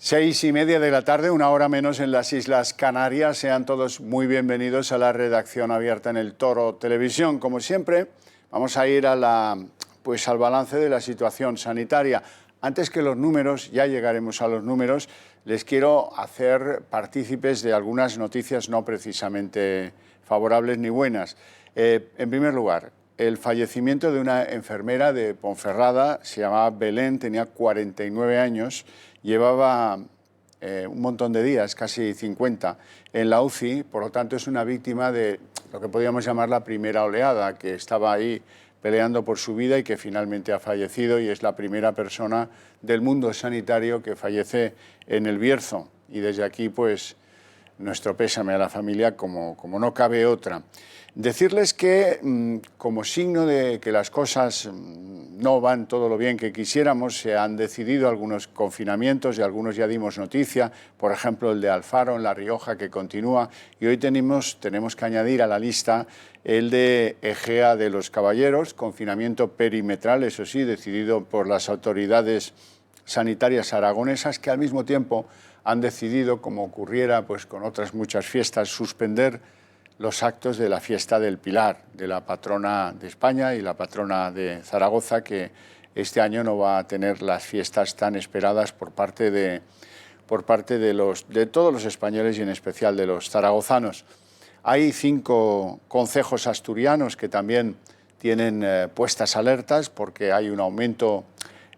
6:30 de la tarde, una hora menos en las Islas Canarias. Sean todos muy bienvenidos a la redacción abierta en el Toro Televisión. Como siempre, vamos a ir al balance de la situación sanitaria. Antes que los números, ya llegaremos a los números, les quiero hacer partícipes de algunas noticias no precisamente favorables ni buenas. En primer lugar, el fallecimiento de una enfermera de Ponferrada, se llamaba Belén, tenía 49 años, llevaba un montón de días, casi 50, en la UCI, por lo tanto es una víctima de lo que podríamos llamar la primera oleada, que estaba ahí peleando por su vida y que finalmente ha fallecido, y es la primera persona del mundo sanitario que fallece en el Bierzo. Y desde aquí, pues, nuestro pésame a la familia como no cabe otra. Decirles que, como signo de que las cosas no van todo lo bien que quisiéramos, se han decidido algunos confinamientos y algunos ya dimos noticia, por ejemplo el de Alfaro en La Rioja, que continúa, y hoy tenemos que añadir a la lista el de Egea de los Caballeros, confinamiento perimetral, eso sí, decidido por las autoridades sanitarias aragonesas, que al mismo tiempo han decidido, como ocurriera pues con otras muchas fiestas, suspender los actos de la fiesta del Pilar, de la patrona de España y la patrona de Zaragoza, que este año no va a tener las fiestas tan esperadas por parte de todos los españoles y en especial de los zaragozanos. Hay 5 concejos asturianos que también tienen puestas alertas porque hay un aumento,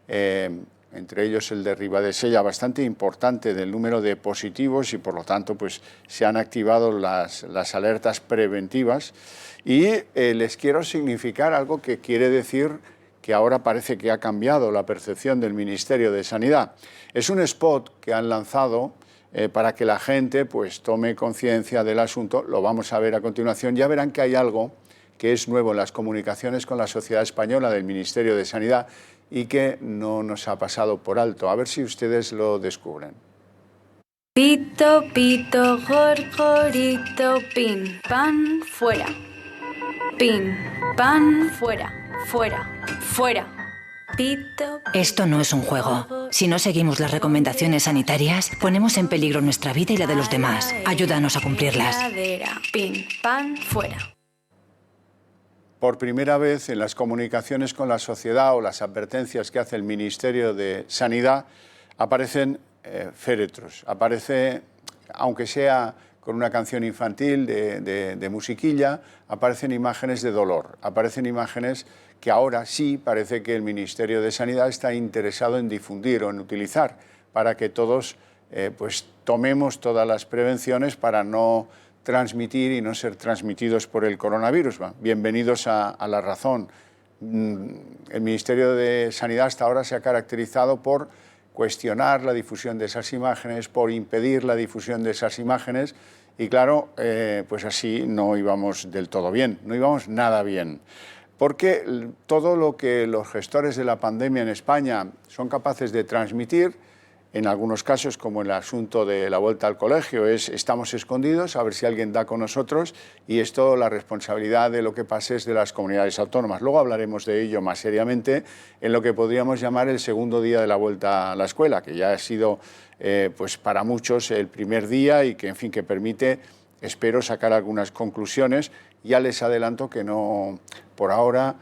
entre ellos el de Ribadesella, bastante importante del número de positivos, y por lo tanto pues, se han activado las alertas preventivas. Y les quiero significar algo que quiere decir que ahora parece que ha cambiado la percepción del Ministerio de Sanidad. Es un spot que han lanzado para que la gente pues, tome conciencia del asunto. Lo vamos a ver a continuación. Ya verán que hay algo que es nuevo en las comunicaciones con la sociedad española del Ministerio de Sanidad y que no nos ha pasado por alto. A ver si ustedes lo descubren. Pito, pito, gorgorito, pin, pan, fuera. Pin, pan, fuera, fuera, fuera. Pito. Esto no es un juego. Si no seguimos las recomendaciones sanitarias, ponemos en peligro nuestra vida y la de los demás. Ayúdanos a cumplirlas. Pin, pan, fuera. Por primera vez en las comunicaciones con la sociedad o las advertencias que hace el Ministerio de Sanidad aparecen féretros, aparece, aunque sea con una canción infantil de musiquilla, aparecen imágenes de dolor, aparecen imágenes que ahora sí parece que el Ministerio de Sanidad está interesado en difundir o en utilizar para que todos pues tomemos todas las prevenciones para no transmitir y no ser transmitidos por el coronavirus. Bienvenidos a La Razón. El Ministerio de Sanidad hasta ahora se ha caracterizado por cuestionar la difusión de esas imágenes, por impedir la difusión de esas imágenes, y claro, pues así no íbamos del todo bien, no íbamos nada bien. Porque todo lo que los gestores de la pandemia en España son capaces de transmitir, en algunos casos, como el asunto de la vuelta al colegio, estamos escondidos, a ver si alguien da con nosotros, y esto, la responsabilidad de lo que pase es de las comunidades autónomas. Luego hablaremos de ello más seriamente en lo que podríamos llamar el segundo día de la vuelta a la escuela, que ya ha sido pues para muchos el primer día y que, en fin, que permite, espero, sacar algunas conclusiones. Ya les adelanto que no, por ahora,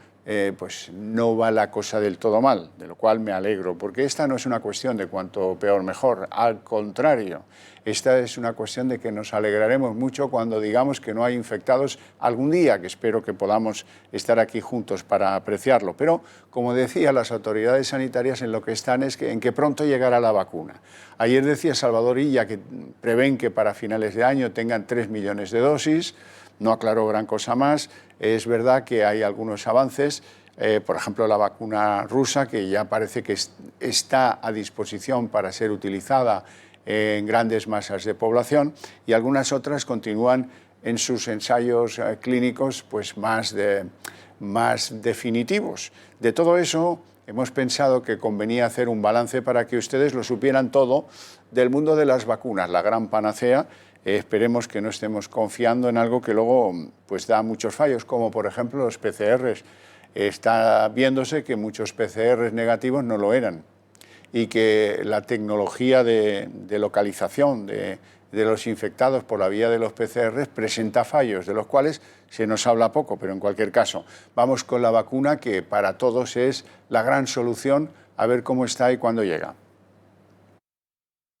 pues no va la cosa del todo mal, de lo cual me alegro, porque esta no es una cuestión de cuanto peor mejor, al contrario, esta es una cuestión de que nos alegraremos mucho cuando digamos que no hay infectados algún día, que espero que podamos estar aquí juntos para apreciarlo. Pero, como decía, las autoridades sanitarias en lo que están es en que pronto llegará la vacuna. Ayer decía Salvador Illa que prevén que para finales de año tengan 3 millones de dosis. No aclaró gran cosa más. Es verdad que hay algunos avances, por ejemplo la vacuna rusa, que ya parece que está a disposición para ser utilizada en grandes masas de población, y algunas otras continúan en sus ensayos clínicos pues más definitivos. De todo eso hemos pensado que convenía hacer un balance para que ustedes lo supieran todo del mundo de las vacunas, la gran panacea. Esperemos que no estemos confiando en algo que luego pues, da muchos fallos, como por ejemplo los PCRs. Está viéndose que muchos PCRs negativos no lo eran. y que la tecnología de localización de los infectados por la vía de los PCR presenta fallos, de los cuales se nos habla poco, pero en cualquier caso, vamos con la vacuna, que para todos es la gran solución, a ver cómo está y cuándo llega.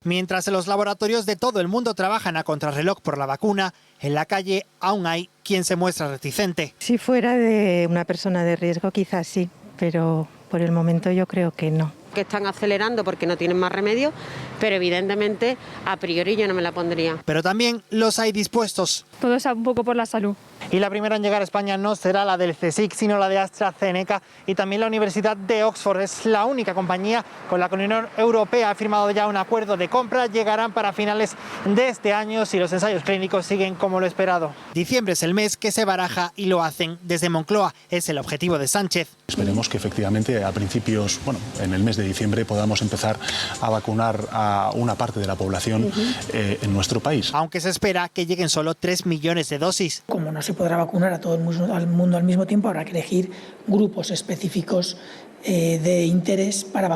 Mientras los laboratorios de todo el mundo trabajan a contrarreloj por la vacuna, en la calle aún hay quien se muestra reticente. Si fuera de una persona de riesgo, quizás sí, pero por el momento yo creo que no. Que están acelerando porque no tienen más remedio, pero evidentemente a priori yo no me la pondría. Pero también los hay dispuestos. Todo es un poco por la salud. Y la primera en llegar a España no será la del CSIC, sino la de AstraZeneca, y también la Universidad de Oxford. Es la única compañía con la que la Unión Europea ha firmado ya un acuerdo de compra. Llegarán para finales de este año si los ensayos clínicos siguen como lo esperado. Diciembre es el mes que se baraja y lo hacen desde Moncloa. Es el objetivo de Sánchez. Esperemos que efectivamente a principios, en el mes de diciembre podamos empezar a vacunar a una parte de la población en nuestro país. Aunque se espera que lleguen solo 3 millones de dosis. Como no se podrá vacunar a todo el mundo al mismo tiempo, habrá que elegir grupos específicos de interés para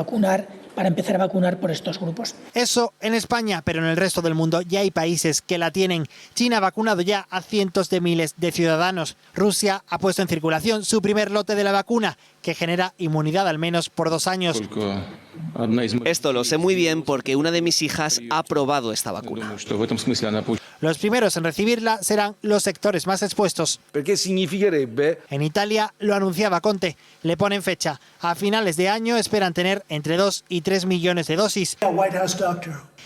empezar a vacunar por estos grupos. Eso en España, pero en el resto del mundo ya hay países que la tienen. China ha vacunado ya a cientos de miles de ciudadanos. Rusia ha puesto en circulación su primer lote de la vacuna, que genera inmunidad al menos por 2 años. Esto lo sé muy bien porque una de mis hijas ha probado esta vacuna. Los primeros en recibirla serán los sectores más expuestos. En Italia lo anunciaba Conte. Le ponen fecha. A finales de año esperan tener entre 2 y 3 millones de dosis.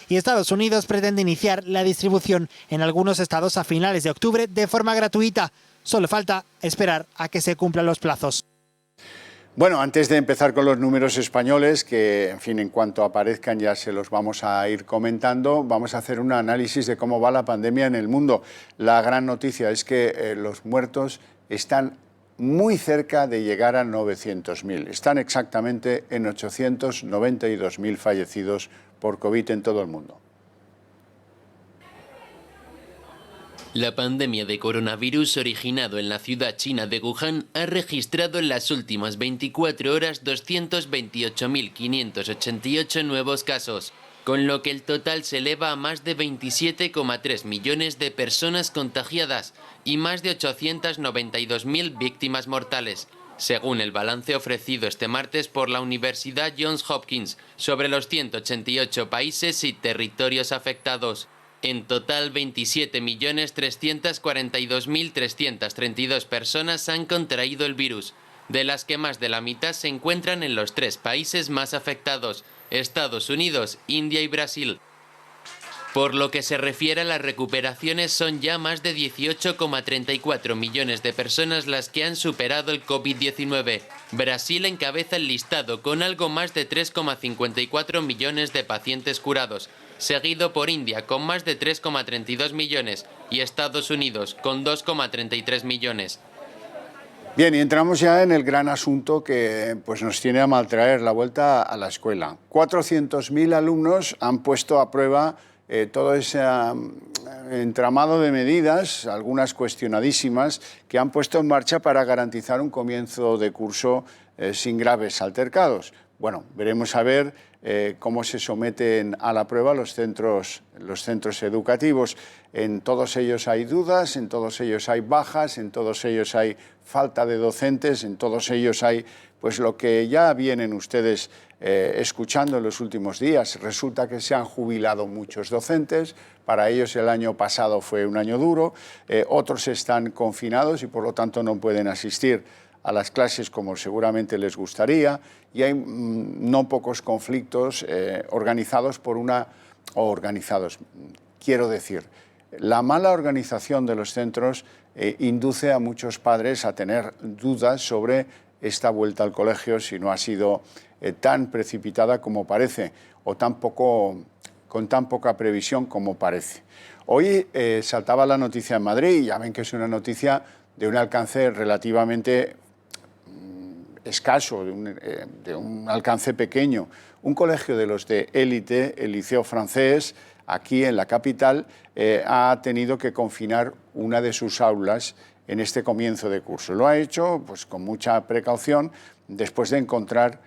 Y Estados Unidos pretende iniciar la distribución en algunos estados a finales de octubre de forma gratuita. Solo falta esperar a que se cumplan los plazos. Bueno, antes de empezar con los números españoles, que en fin, en cuanto aparezcan ya se los vamos a ir comentando, vamos a hacer un análisis de cómo va la pandemia en el mundo. La gran noticia es que los muertos están muy cerca de llegar a 900.000. Están exactamente en 892.000 fallecidos por COVID en todo el mundo. La pandemia de coronavirus originado en la ciudad china de Wuhan ha registrado en las últimas 24 horas 228.588 nuevos casos, con lo que el total se eleva a más de 27,3 millones de personas contagiadas y más de 892.000 víctimas mortales, según el balance ofrecido este martes por la Universidad Johns Hopkins sobre los 188 países y territorios afectados. En total, 27.342.332 personas han contraído el virus, de las que más de la mitad se encuentran en los 3 países más afectados, Estados Unidos, India y Brasil. Por lo que se refiere a las recuperaciones, son ya más de 18,34 millones de personas las que han superado el COVID-19. Brasil encabeza el listado con algo más de 3,54 millones de pacientes curados, seguido por India con más de 3,32 millones y Estados Unidos con 2,33 millones. Bien, y entramos ya en el gran asunto que nos tiene a maltraer, la vuelta a la escuela. 400.000 alumnos han puesto a prueba todo ese entramado de medidas, algunas cuestionadísimas, que han pueto en marcha para garantizar un comienzo de curso sin graves altercados. Bueno, veremos a ver cómo se someten a la prueba los centros educativos. En todos ellos hay dudas, en todos ellos hay bajas, en todos ellos hay falta de docentes, en todos ellos hay lo que ya vienen ustedes escuchando en los últimos días. Resulta que se han jubilado muchos docentes, para ellos el año pasado fue un año duro, otros están confinados y por lo tanto no pueden asistir a las clases como seguramente les gustaría, y hay no pocos conflictos quiero decir, la mala organización de los centros induce a muchos padres a tener dudas sobre esta vuelta al colegio, si no ha sido tan precipitada como parece, o con tan poca previsión como parece. Hoy saltaba la noticia en Madrid, y ya ven que es una noticia de un alcance relativamente escaso, de un alcance pequeño. Un colegio de los de élite, el Liceo Francés, aquí en la capital, ha tenido que confinar una de sus aulas en este comienzo de curso. Lo ha hecho con mucha precaución, después de encontrar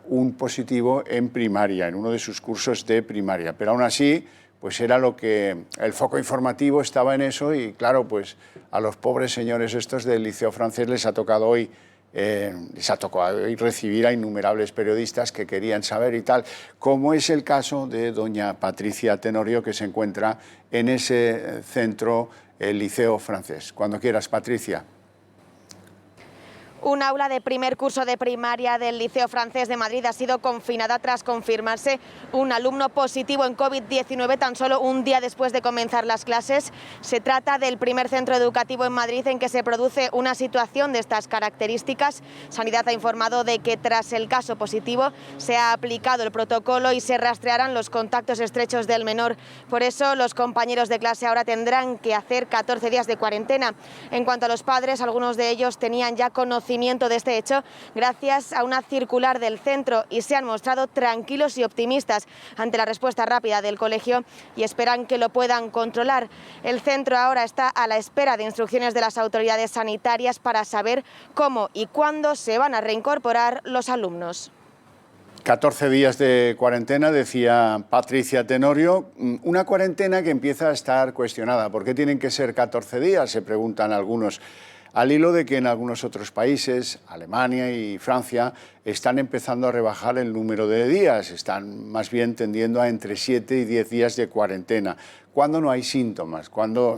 un positivo en primaria, en uno de sus cursos de primaria. Pero aún así, pues era lo que el foco informativo estaba en eso y claro, pues a los pobres señores estos del Liceo Francés les ha tocado hoy recibir a innumerables periodistas que querían saber y tal, como es el caso de doña Patricia Tenorio, que se encuentra en ese centro, el Liceo Francés. Cuando quieras, Patricia. Un aula de primer curso de primaria del Liceo Francés de Madrid ha sido confinada tras confirmarse un alumno positivo en COVID-19 tan solo un día después de comenzar las clases. Se trata del primer centro educativo en Madrid en que se produce una situación de estas características. Sanidad ha informado de que tras el caso positivo se ha aplicado el protocolo y se rastrearán los contactos estrechos del menor. Por eso los compañeros de clase ahora tendrán que hacer 14 días de cuarentena. En cuanto a los padres, algunos de ellos tenían ya conocimiento de este hecho gracias a una circular del centro y se han mostrado tranquilos y optimistas ante la respuesta rápida del colegio y esperan que lo puedan controlar. El centro ahora está a la espera de instrucciones de las autoridades sanitarias para saber cómo y cuándo se van a reincorporar los alumnos. 14 días de cuarentena, decía Patricia Tenorio, una cuarentena que empieza a estar cuestionada. ¿Por qué tienen que ser 14 días?, se preguntan algunos. Al hilo de que en algunos otros países, Alemania y Francia, están empezando a rebajar el número de días, están más bien tendiendo a entre 7 y 10 días de cuarentena, cuando no hay síntomas, cuando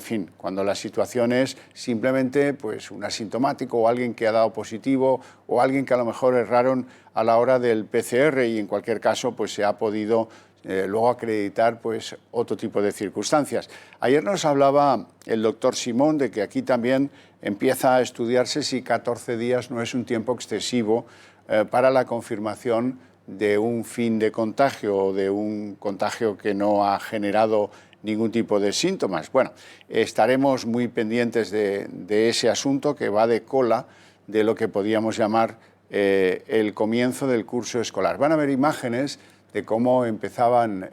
la situación es simplemente pues, un asintomático o alguien que ha dado positivo o alguien que a lo mejor erraron a la hora del PCR y en cualquier caso pues, se ha podido luego acreditar pues, otro tipo de circunstancias. Ayer nos hablaba el doctor Simón de que aquí también empieza a estudiarse si 14 días no es un tiempo excesivo para la confirmación de un fin de contagio o de un contagio que no ha generado ningún tipo de síntomas. Bueno, estaremos muy pendientes de ese asunto que va de cola de lo que podríamos llamar el comienzo del curso escolar. Van a haber imágenes de cómo empezaban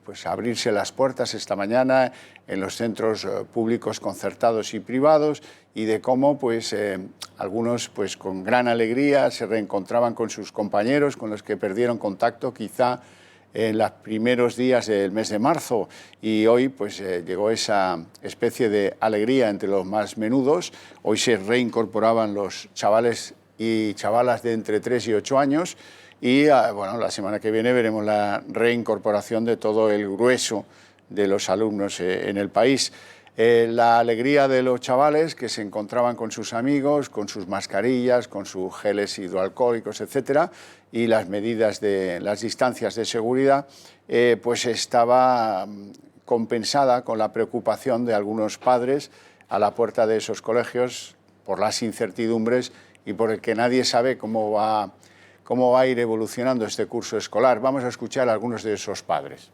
pues a abrirse las puertas esta mañana en los centros públicos concertados y privados y de cómo pues, algunos pues, con gran alegría se reencontraban con sus compañeros con los que perdieron contacto quizá en los primeros días del mes de marzo y hoy pues, llegó esa especie de alegría entre los más menudos. Hoy se reincorporaban los chavales y chavalas de entre 3 y 8 años. Y bueno, la semana que viene veremos la reincorporación de todo el grueso de los alumnos en el país. La alegría de los chavales que se encontraban con sus amigos, con sus mascarillas, con sus geles hidroalcohólicos, etcétera, y las medidas de las distancias de seguridad, pues estaba compensada con la preocupación de algunos padres a la puerta de esos colegios por las incertidumbres y por el que nadie sabe cómo va a ir evolucionando este curso escolar. Vamos a escuchar a algunos de esos padres.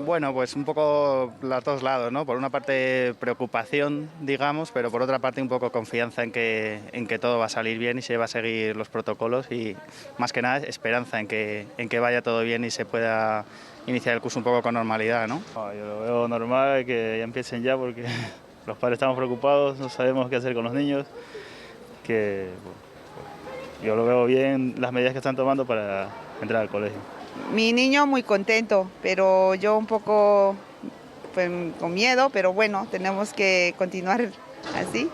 Bueno, pues un poco los dos lados, ¿no? Por una parte preocupación, digamos, pero por otra parte un poco confianza en que todo va a salir bien y se va a seguir los protocolos y más que nada esperanza en que vaya todo bien y se pueda iniciar el curso un poco con normalidad, ¿no? Yo lo veo normal que ya empiecen ya porque los padres estamos preocupados, no sabemos qué hacer con los niños, que yo lo veo bien las medidas que están tomando para entrar al colegio. Mi niño muy contento, pero yo un poco pues, con miedo, pero bueno, tenemos que continuar así.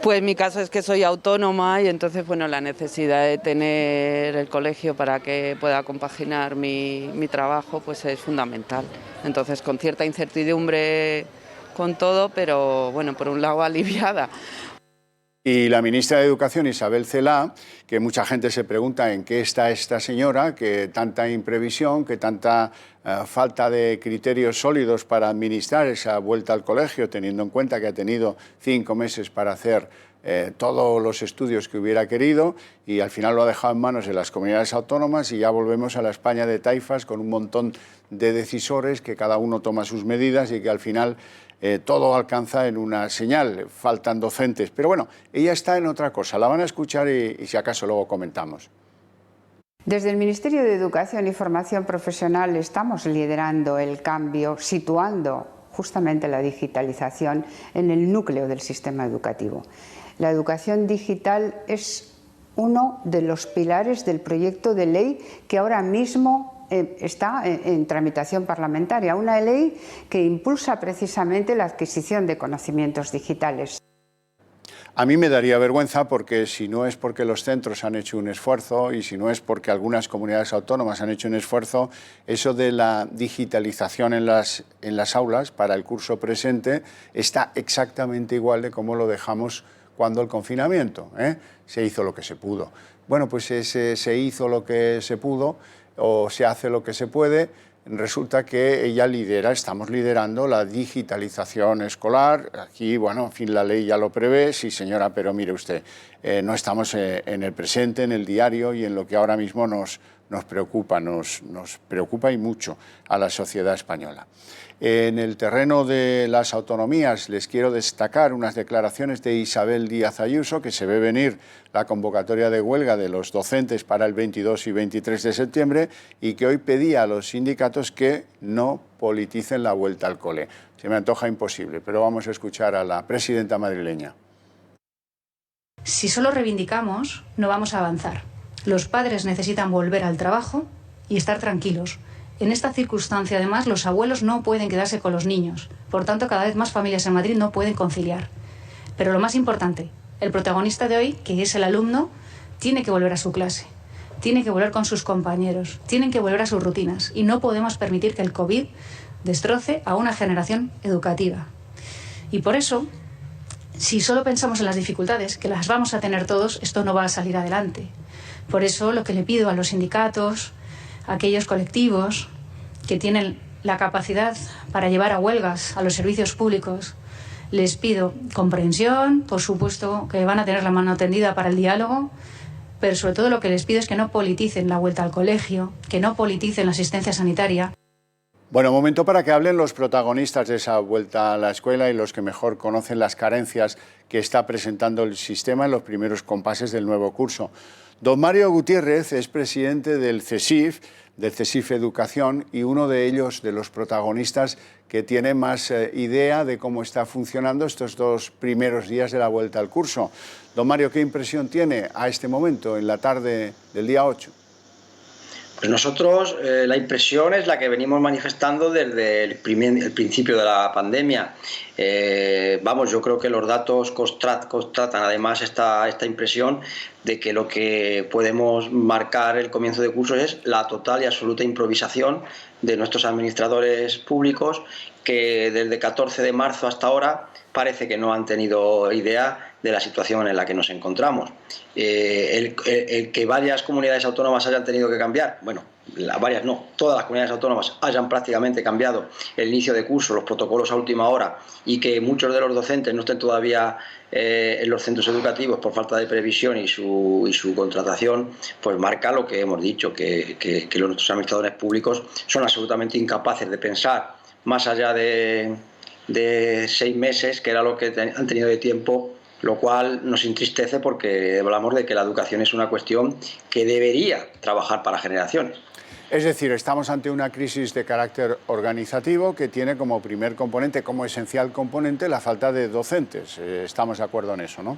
Pues mi caso es que soy autónoma y entonces bueno, la necesidad de tener el colegio para que pueda compaginar mi trabajo pues es fundamental. Entonces con cierta incertidumbre con todo, pero bueno, por un lado aliviada. Y la ministra de Educación, Isabel Celaá, que mucha gente se pregunta en qué está esta señora, que tanta imprevisión, que tanta falta de criterios sólidos para administrar esa vuelta al colegio, teniendo en cuenta que ha tenido 5 meses para hacer todos los estudios que hubiera querido y al final lo ha dejado en manos de las comunidades autónomas y ya volvemos a la España de taifas con un montón de decisores que cada uno toma sus medidas y que al final todo alcanza en una señal, faltan docentes. Pero bueno, ella está en otra cosa, la van a escuchar y si acaso luego comentamos. Desde el Ministerio de Educación y Formación Profesional estamos liderando el cambio, situando justamente la digitalización en el núcleo del sistema educativo. La educación digital es uno de los pilares del proyecto de ley que ahora mismo está en tramitación parlamentaria, una ley que impulsa precisamente la adquisición de conocimientos digitales. A mí me daría vergüenza porque si no es porque los centros han hecho un esfuerzo y si no es porque algunas comunidades autónomas han hecho un esfuerzo, eso de la digitalización en las aulas para el curso presente está exactamente igual de como lo dejamos cuando el confinamiento, se hizo lo que se pudo. Bueno, pues se hizo lo que se pudo o se hace lo que se puede. Resulta que ella estamos liderando la digitalización escolar. Aquí, bueno, en fin, la ley ya lo prevé. Sí, señora, pero mire usted, no estamos en el presente, en el diario y en lo que ahora mismo nos preocupa y mucho a la sociedad española. En el terreno de las autonomías les quiero destacar unas declaraciones de Isabel Díaz Ayuso, que se ve venir la convocatoria de huelga de los docentes para el 22 y 23 de septiembre y que hoy pedía a los sindicatos que no politicen la vuelta al cole. Se me antoja imposible, pero vamos a escuchar a la presidenta madrileña. Si solo reivindicamos, no vamos a avanzar. Los padres necesitan volver al trabajo y estar tranquilos. En esta circunstancia, además, los abuelos no pueden quedarse con los niños. Por tanto, cada vez más familias en Madrid no pueden conciliar. Pero lo más importante, el protagonista de hoy, que es el alumno, tiene que volver a su clase, tiene que volver con sus compañeros, tienen que volver a sus rutinas y no podemos permitir que el COVID destroce a una generación educativa. Y por eso, si solo pensamos en las dificultades, que las vamos a tener todos, esto no va a salir adelante. Por eso lo que le pido a los sindicatos, a aquellos colectivos que tienen la capacidad para llevar a huelgas a los servicios públicos, les pido comprensión, por supuesto que van a tener la mano tendida para el diálogo, pero sobre todo lo que les pido es que no politicen la vuelta al colegio, que no politicen la asistencia sanitaria. Bueno, momento para que hablen los protagonistas de esa vuelta a la escuela y los que mejor conocen las carencias que está presentando el sistema en los primeros compases del nuevo curso. Don Mario Gutiérrez es presidente del CESIF Educación, y uno de ellos, de los protagonistas que tiene más idea de cómo está funcionando estos 2 primeros días de la vuelta al curso. Don Mario, ¿qué impresión tiene a este momento, en la tarde del día 8? Pues nosotros la impresión es la que venimos manifestando desde el principio de la pandemia. Yo creo que los datos constatan además esta impresión de que lo que podemos marcar el comienzo de curso es la total y absoluta improvisación de nuestros administradores públicos, que desde 14 de marzo hasta ahora parece que no han tenido idea de la situación en la que nos encontramos. El que varias comunidades autónomas hayan tenido que cambiar, todas las comunidades autónomas hayan prácticamente cambiado el inicio de curso, los protocolos a última hora, y que muchos de los docentes no estén todavía en los centros educativos por falta de previsión y su contratación, pues marca lo que hemos dicho, que nuestros administradores públicos son absolutamente incapaces de pensar más allá de 6 meses, que era lo que han tenido de tiempo, lo cual nos entristece porque hablamos de que la educación es una cuestión que debería trabajar para generaciones. Es decir, estamos ante una crisis de carácter organizativo que tiene como primer componente, como esencial componente, la falta de docentes. Estamos de acuerdo en eso, ¿no?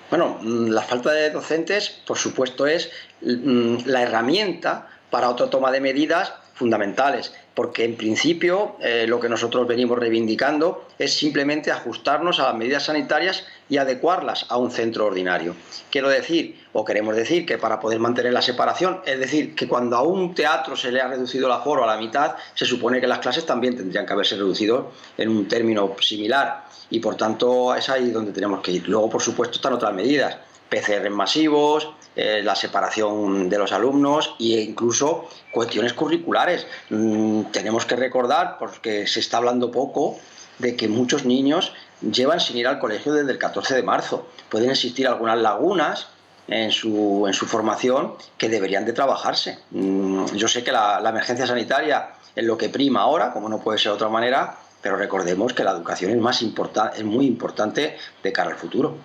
Bueno, la falta de docentes, por supuesto, es la herramienta para otra toma de medidas fundamentales, porque en principio lo que nosotros venimos reivindicando es simplemente ajustarnos a las medidas sanitarias y adecuarlas a un centro ordinario. Queremos decir que para poder mantener la separación, es decir, que cuando a un teatro se le ha reducido el aforo a la mitad, se supone que las clases también tendrían que haberse reducido en un término similar, y por tanto es ahí donde tenemos que ir. Luego, por supuesto, están otras medidas, PCR masivos, la separación de los alumnos e incluso cuestiones curriculares. Tenemos que recordar, porque se está hablando poco, de que muchos niños llevan sin ir al colegio desde el 14 de marzo. Pueden existir algunas lagunas en su formación que deberían de trabajarse. Yo sé que la emergencia sanitaria es lo que prima ahora, como no puede ser de otra manera, pero recordemos que la educación es muy importante de cara al futuro.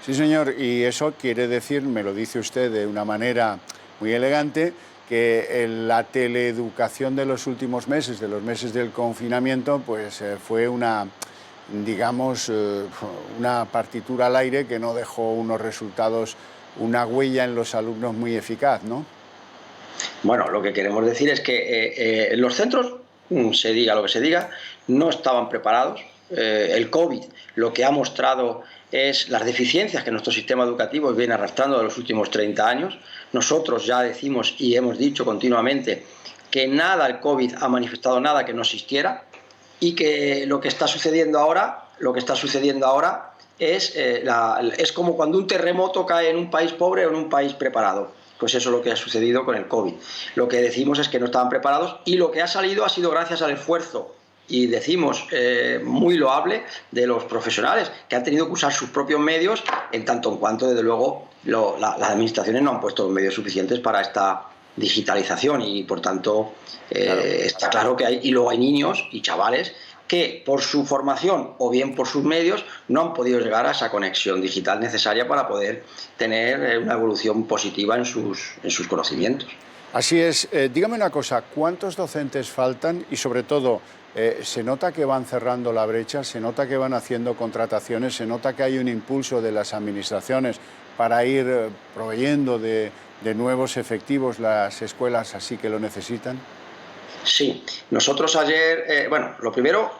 Sí, señor, y eso quiere decir, me lo dice usted de una manera muy elegante, que la teleeducación de los últimos meses, de los meses del confinamiento, pues fue una partitura al aire que no dejó unos resultados una huella en los alumnos muy eficaz, ¿no? Bueno, lo que queremos decir es que los centros, se diga lo que se diga, no estaban preparados. El COVID lo que ha mostrado es las deficiencias que nuestro sistema educativo viene arrastrando de los últimos 30 años. Nosotros ya decimos y hemos dicho continuamente que el COVID ha manifestado nada que no existiera, y que lo que está sucediendo ahora es como cuando un terremoto cae en un país pobre o en un país preparado. Pues eso es lo que ha sucedido con el COVID. Lo que decimos es que no estaban preparados, y lo que ha salido ha sido gracias al esfuerzo, y decimos muy loable, de los profesionales, que han tenido que usar sus propios medios, en tanto en cuanto, desde luego, las administraciones no han puesto los medios suficientes para esta digitalización, y por tanto está claro que hay, y luego hay niños y chavales que por su formación o bien por sus medios no han podido llegar a esa conexión digital necesaria para poder tener una evolución positiva en sus conocimientos. Así es. Dígame una cosa, ¿cuántos docentes faltan? Y sobre todo, ¿se nota que van cerrando la brecha? ¿Se nota que van haciendo contrataciones? ¿Se nota que hay un impulso de las administraciones para ir proveyendo de nuevos efectivos las escuelas así que lo necesitan? Sí, nosotros ayer, lo primero,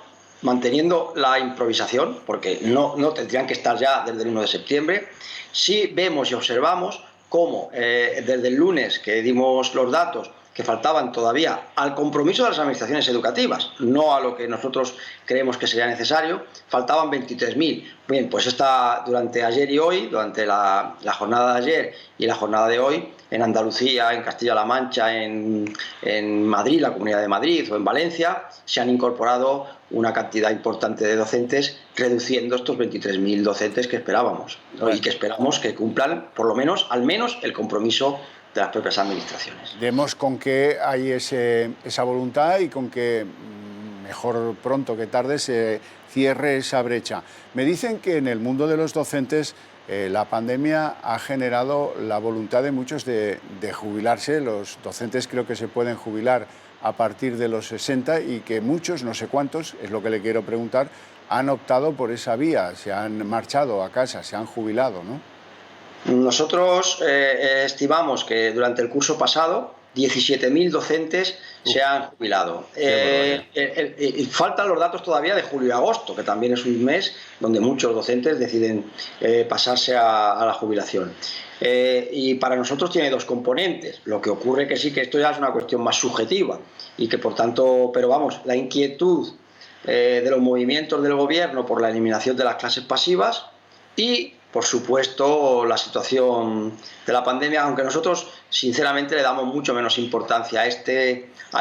manteniendo la improvisación, porque no tendrían que estar ya desde el 1 de septiembre, sí vemos y observamos cómo desde el lunes que dimos los datos, que faltaban todavía al compromiso de las administraciones educativas, no a lo que nosotros creemos que sería necesario, faltaban 23.000. Bien, pues durante ayer y hoy, durante la jornada de ayer y la jornada de hoy, en Andalucía, en Castilla-La Mancha, en Madrid, la Comunidad de Madrid o en Valencia, se han incorporado una cantidad importante de docentes, reduciendo estos 23.000 docentes que esperábamos, ¿no? Y que esperamos que cumplan, por lo menos, al menos, el compromiso de las propias administraciones. Vemos con que hay esa voluntad y con que mejor pronto que tarde se cierre esa brecha. Me dicen que en el mundo de los docentes la pandemia ha generado la voluntad de muchos de jubilarse. Los docentes creo que se pueden jubilar a partir de los 60 y que muchos, no sé cuántos, es lo que le quiero preguntar, han optado por esa vía, se han marchado a casa, se han jubilado, ¿no? Nosotros estimamos que durante el curso pasado 17.000 docentes se han jubilado. Faltan los datos todavía de julio y agosto, que también es un mes donde muchos docentes deciden pasarse a la jubilación. Y para nosotros tiene dos componentes. Lo que ocurre que sí que esto ya es una cuestión más subjetiva y que por tanto, pero vamos, la inquietud de los movimientos del gobierno por la eliminación de las clases pasivas y, por supuesto, la situación de la pandemia, aunque nosotros sinceramente le damos mucho menos importancia a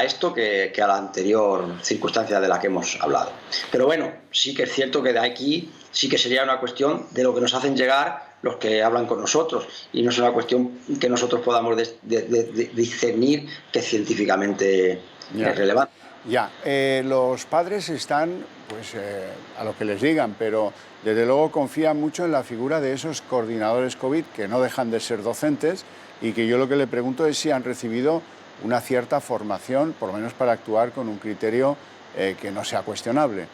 esto que a la anterior circunstancia de la que hemos hablado. Pero bueno, sí que es cierto que de aquí sí que sería una cuestión de lo que nos hacen llegar los que hablan con nosotros, y no es una cuestión que nosotros podamos discernir que es científicamente relevante. Ya, los padres están pues a lo que les digan, pero desde luego confían mucho en la figura de esos coordinadores COVID, que no dejan de ser docentes, y que yo lo que le pregunto es si han recibido una cierta formación, por lo menos para actuar con un criterio que no sea cuestionable.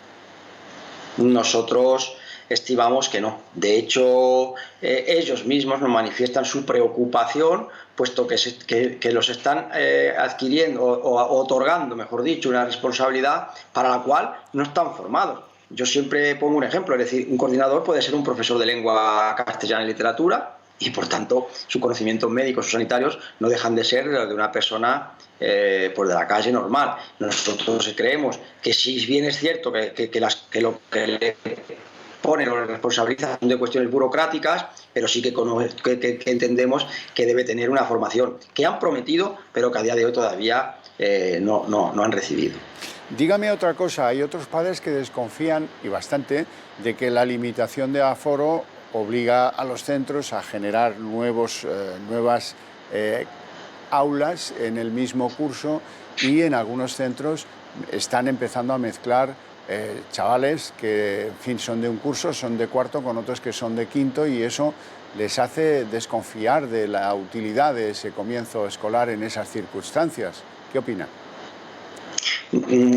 Nosotros estimamos que no. De hecho, ellos mismos nos manifiestan su preocupación, puesto que los están adquiriendo o otorgando, mejor dicho, una responsabilidad para la cual no están formados. Yo siempre pongo un ejemplo, es decir, un coordinador puede ser un profesor de lengua castellana y literatura y, por tanto, sus conocimientos médicos o sanitarios no dejan de ser de una persona pues de la calle normal. Nosotros creemos que, si bien es cierto que lo que le ponen o responsabilizan de cuestiones burocráticas, pero sí que entendemos que debe tener una formación que han prometido, pero que a día de hoy todavía no han recibido. Dígame otra cosa, hay otros padres que desconfían, y bastante, de que la limitación de aforo obliga a los centros a generar nuevas aulas en el mismo curso, y en algunos centros están empezando a mezclar chavales que, en fin, son de un curso, son de cuarto, con otros que son de quinto, y eso les hace desconfiar de la utilidad de ese comienzo escolar en esas circunstancias. ¿Qué opina?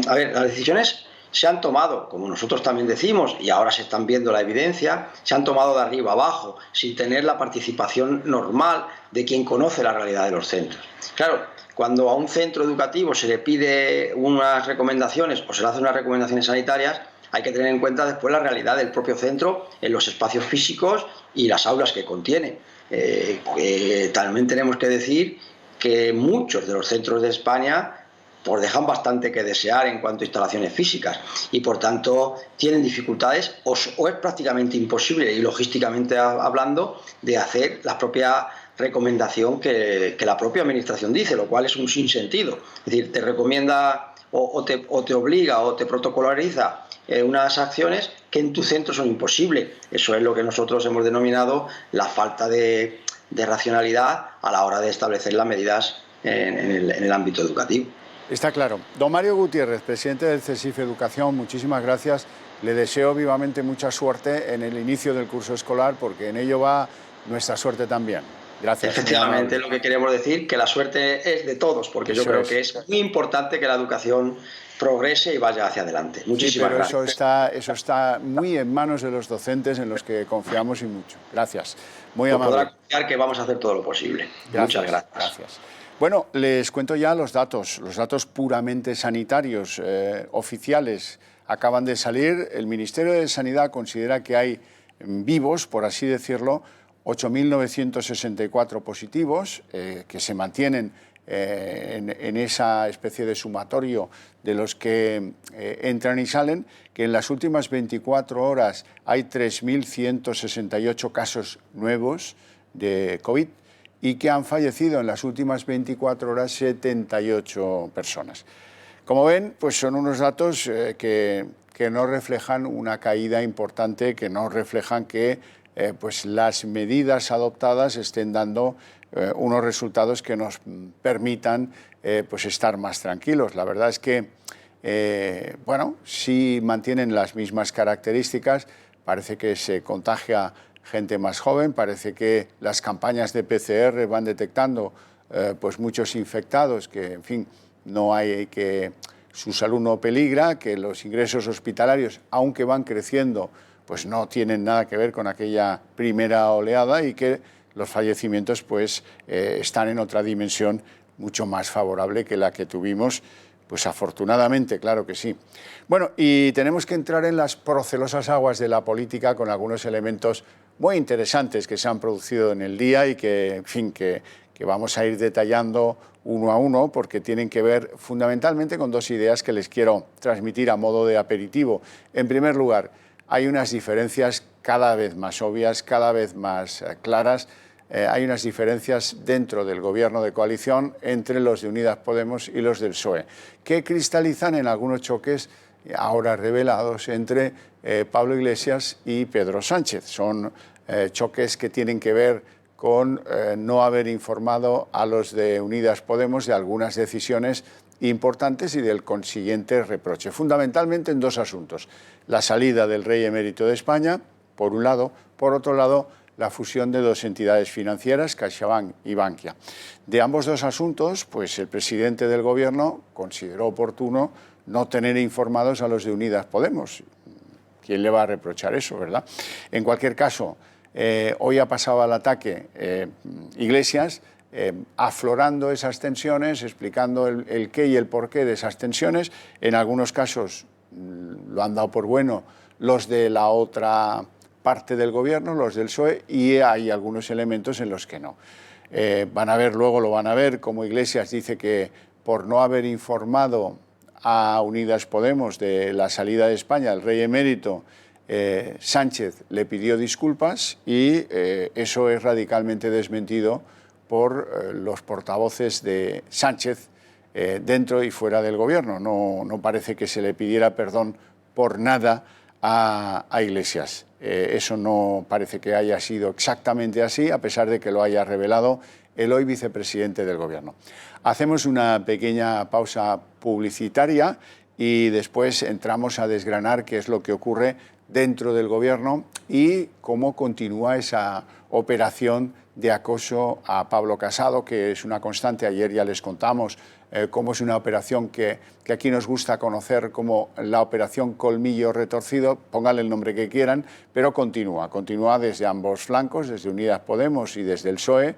A ver, las decisiones se han tomado, como nosotros también decimos, y ahora se están viendo la evidencia, se han tomado de arriba abajo, sin tener la participación normal de quien conoce la realidad de los centros. Claro, cuando a un centro educativo se le pide unas recomendaciones o se le hacen unas recomendaciones sanitarias, hay que tener en cuenta después la realidad del propio centro en los espacios físicos y las aulas que contiene. También tenemos que decir que muchos de los centros de España pues dejan bastante que desear en cuanto a instalaciones físicas y por tanto tienen dificultades o es prácticamente imposible y logísticamente hablando de hacer la propia recomendación que la propia administración dice, lo cual es un sinsentido. Es decir, te recomienda o te obliga o te protocolariza unas acciones que en tu centro son imposibles. Eso es lo que nosotros hemos denominado la falta de racionalidad a la hora de establecer las medidas en el ámbito educativo. Está claro. Don Mario Gutiérrez, presidente del CESIF Educación, muchísimas gracias. Le deseo vivamente mucha suerte en el inicio del curso escolar porque en ello va nuestra suerte también. Gracias. Efectivamente, lo que queremos decir, que la suerte es de todos, porque yo creo que es muy importante que la educación progrese y vaya hacia adelante. Muchísimas gracias. Eso está muy en manos de los docentes en los que confiamos y mucho. Gracias. Muy amable. Podrá confiar que vamos a hacer todo lo posible. Muchas gracias. Gracias. Bueno, les cuento ya los datos puramente sanitarios oficiales acaban de salir. El Ministerio de Sanidad considera que hay vivos, por así decirlo, 8.964 positivos que se mantienen en esa especie de sumatorio de los que entran y salen, que en las últimas 24 horas hay 3.168 casos nuevos de COVID y que han fallecido en las últimas 24 horas 78 personas. Como ven, pues son unos datos que no reflejan una caída importante, que no reflejan que pues las medidas adoptadas estén dando unos resultados que nos permitan pues estar más tranquilos. La verdad es que, bueno, sí mantienen las mismas características, parece que se contagia gente más joven, parece que las campañas de PCR van detectando pues muchos infectados, que en fin, no hay que su salud no peligra, que los ingresos hospitalarios, aunque van creciendo, pues no tienen nada que ver con aquella primera oleada y que los fallecimientos pues están en otra dimensión mucho más favorable que la que tuvimos, pues afortunadamente, claro que sí. Bueno, y tenemos que entrar en las procelosas aguas de la política con algunos elementos muy interesantes que se han producido en el día y que, en fin, que vamos a ir detallando uno a uno porque tienen que ver fundamentalmente con dos ideas que les quiero transmitir a modo de aperitivo. En primer lugar, hay unas diferencias cada vez más obvias, cada vez más claras. Hay unas diferencias dentro del gobierno de coalición entre los de Unidas Podemos y los del PSOE, que cristalizan en algunos choques ahora revelados entre Pablo Iglesias y Pedro Sánchez. Son choques que tienen que ver con no haber informado a los de Unidas Podemos de algunas decisiones importantes y del consiguiente reproche, fundamentalmente en dos asuntos: la salida del rey emérito de España, por un lado; por otro lado, la fusión de dos entidades financieras, CaixaBank y Bankia. De ambos dos asuntos, pues el presidente del Gobierno consideró oportuno no tener informados a los de Unidas Podemos. ¿Quién le va a reprochar eso, verdad? En cualquier caso, hoy ha pasado al ataque Iglesias, aflorando esas tensiones, explicando el qué y el porqué de esas tensiones. En algunos casos lo han dado por bueno los de la otra parte del gobierno, los del PSOE, y hay algunos elementos en los que no. Van a ver, luego lo van a ver, como Iglesias dice que por no haber informado a Unidas Podemos de la salida de España el rey emérito, Sánchez le pidió disculpas y eso es radicalmente desmentido por los portavoces de Sánchez dentro y fuera del gobierno. No parece que se le pidiera perdón por nada a Iglesias. Eso no parece que haya sido exactamente así, a pesar de que lo haya revelado el hoy vicepresidente del Gobierno. Hacemos una pequeña pausa publicitaria y después entramos a desgranar qué es lo que ocurre dentro del Gobierno y cómo continúa esa operación de acoso a Pablo Casado, que es una constante. Ayer ya les contamos cómo es una operación que aquí nos gusta conocer como la operación colmillo retorcido, pónganle el nombre que quieran, pero continúa desde ambos flancos, desde Unidas Podemos y desde el PSOE,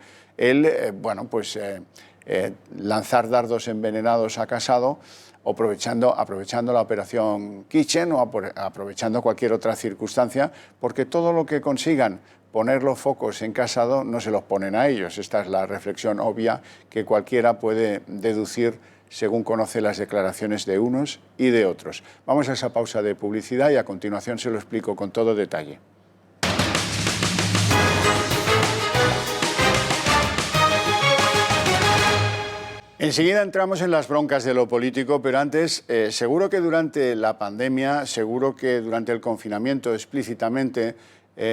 lanzar dardos envenenados a Casado, aprovechando la operación Kitchen o aprovechando cualquier otra circunstancia, porque todo lo que consigan poner los focos en Casado no se los ponen a ellos. Esta es la reflexión obvia que cualquiera puede deducir según conoce las declaraciones de unos y de otros. Vamos a esa pausa de publicidad y a continuación se lo explico con todo detalle. Enseguida entramos en las broncas de lo político, pero antes, seguro que durante la pandemia, seguro que durante el confinamiento explícitamente,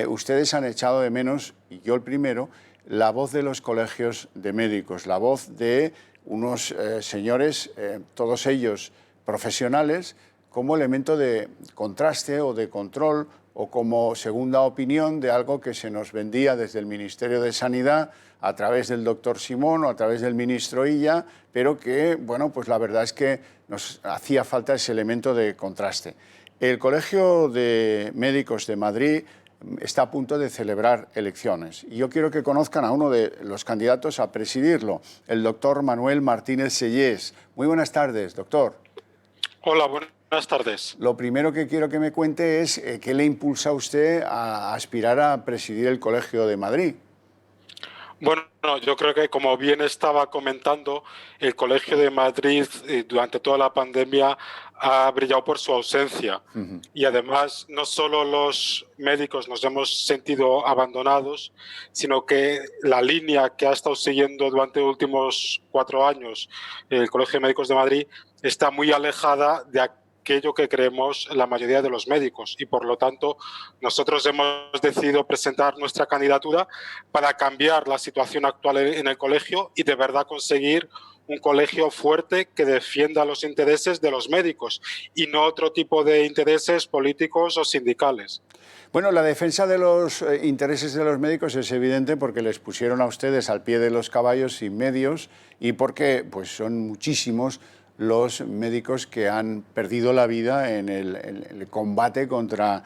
ustedes han echado de menos, y yo el primero, la voz de los colegios de médicos, la voz de unos señores, todos ellos profesionales, como elemento de contraste o de control o como segunda opinión de algo que se nos vendía desde el Ministerio de Sanidad a través del doctor Simón o a través del ministro Illa, pero que, bueno, pues la verdad es que nos hacía falta ese elemento de contraste. El Colegio de Médicos de Madrid está a punto de celebrar elecciones y yo quiero que conozcan a uno de los candidatos a presidirlo, el doctor Manuel Martínez Sellés. Muy buenas tardes, doctor. Hola, buenas tardes. Lo primero que quiero que me cuente es qué le impulsa a usted a aspirar a presidir el Colegio de Madrid. Bueno, yo creo que, como bien estaba comentando, el Colegio de Madrid durante toda la pandemia ha brillado por su ausencia. Y además, no solo los médicos nos hemos sentido abandonados, sino que la línea que ha estado siguiendo durante los últimos 4 años el Colegio de Médicos de Madrid está muy alejada de aquello que creemos la mayoría de los médicos y por lo tanto nosotros hemos decidido presentar nuestra candidatura para cambiar la situación actual en el colegio y de verdad conseguir un colegio fuerte que defienda los intereses de los médicos y no otro tipo de intereses políticos o sindicales. Bueno, la defensa de los intereses de los médicos es evidente porque les pusieron a ustedes al pie de los caballos sin medios y porque pues, son muchísimos los médicos que han perdido la vida en el combate contra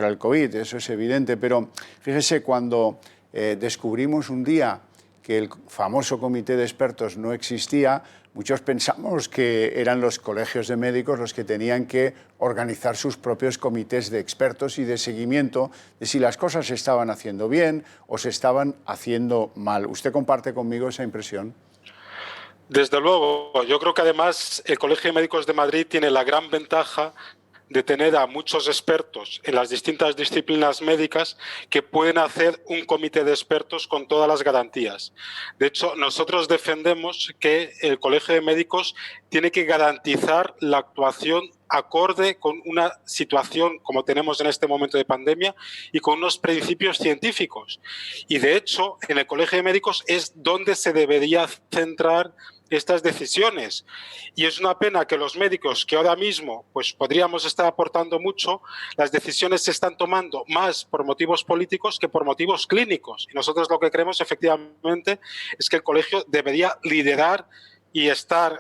el COVID, eso es evidente, pero fíjese, cuando descubrimos un día que el famoso comité de expertos no existía, muchos pensamos que eran los colegios de médicos los que tenían que organizar sus propios comités de expertos y de seguimiento de si las cosas se estaban haciendo bien o se estaban haciendo mal. ¿Usted comparte conmigo esa impresión? Desde luego, yo creo que además el Colegio de Médicos de Madrid tiene la gran ventaja de tener a muchos expertos en las distintas disciplinas médicas que pueden hacer un comité de expertos con todas las garantías. De hecho, nosotros defendemos que el Colegio de Médicos tiene que garantizar la actuación acorde con una situación como tenemos en este momento de pandemia y con unos principios científicos. Y de hecho, en el Colegio de Médicos es donde se debería centrar estas decisiones. Y es una pena que los médicos, que ahora mismo pues, podríamos estar aportando mucho, las decisiones se están tomando más por motivos políticos que por motivos clínicos. Y nosotros lo que creemos efectivamente es que el colegio debería liderar y estar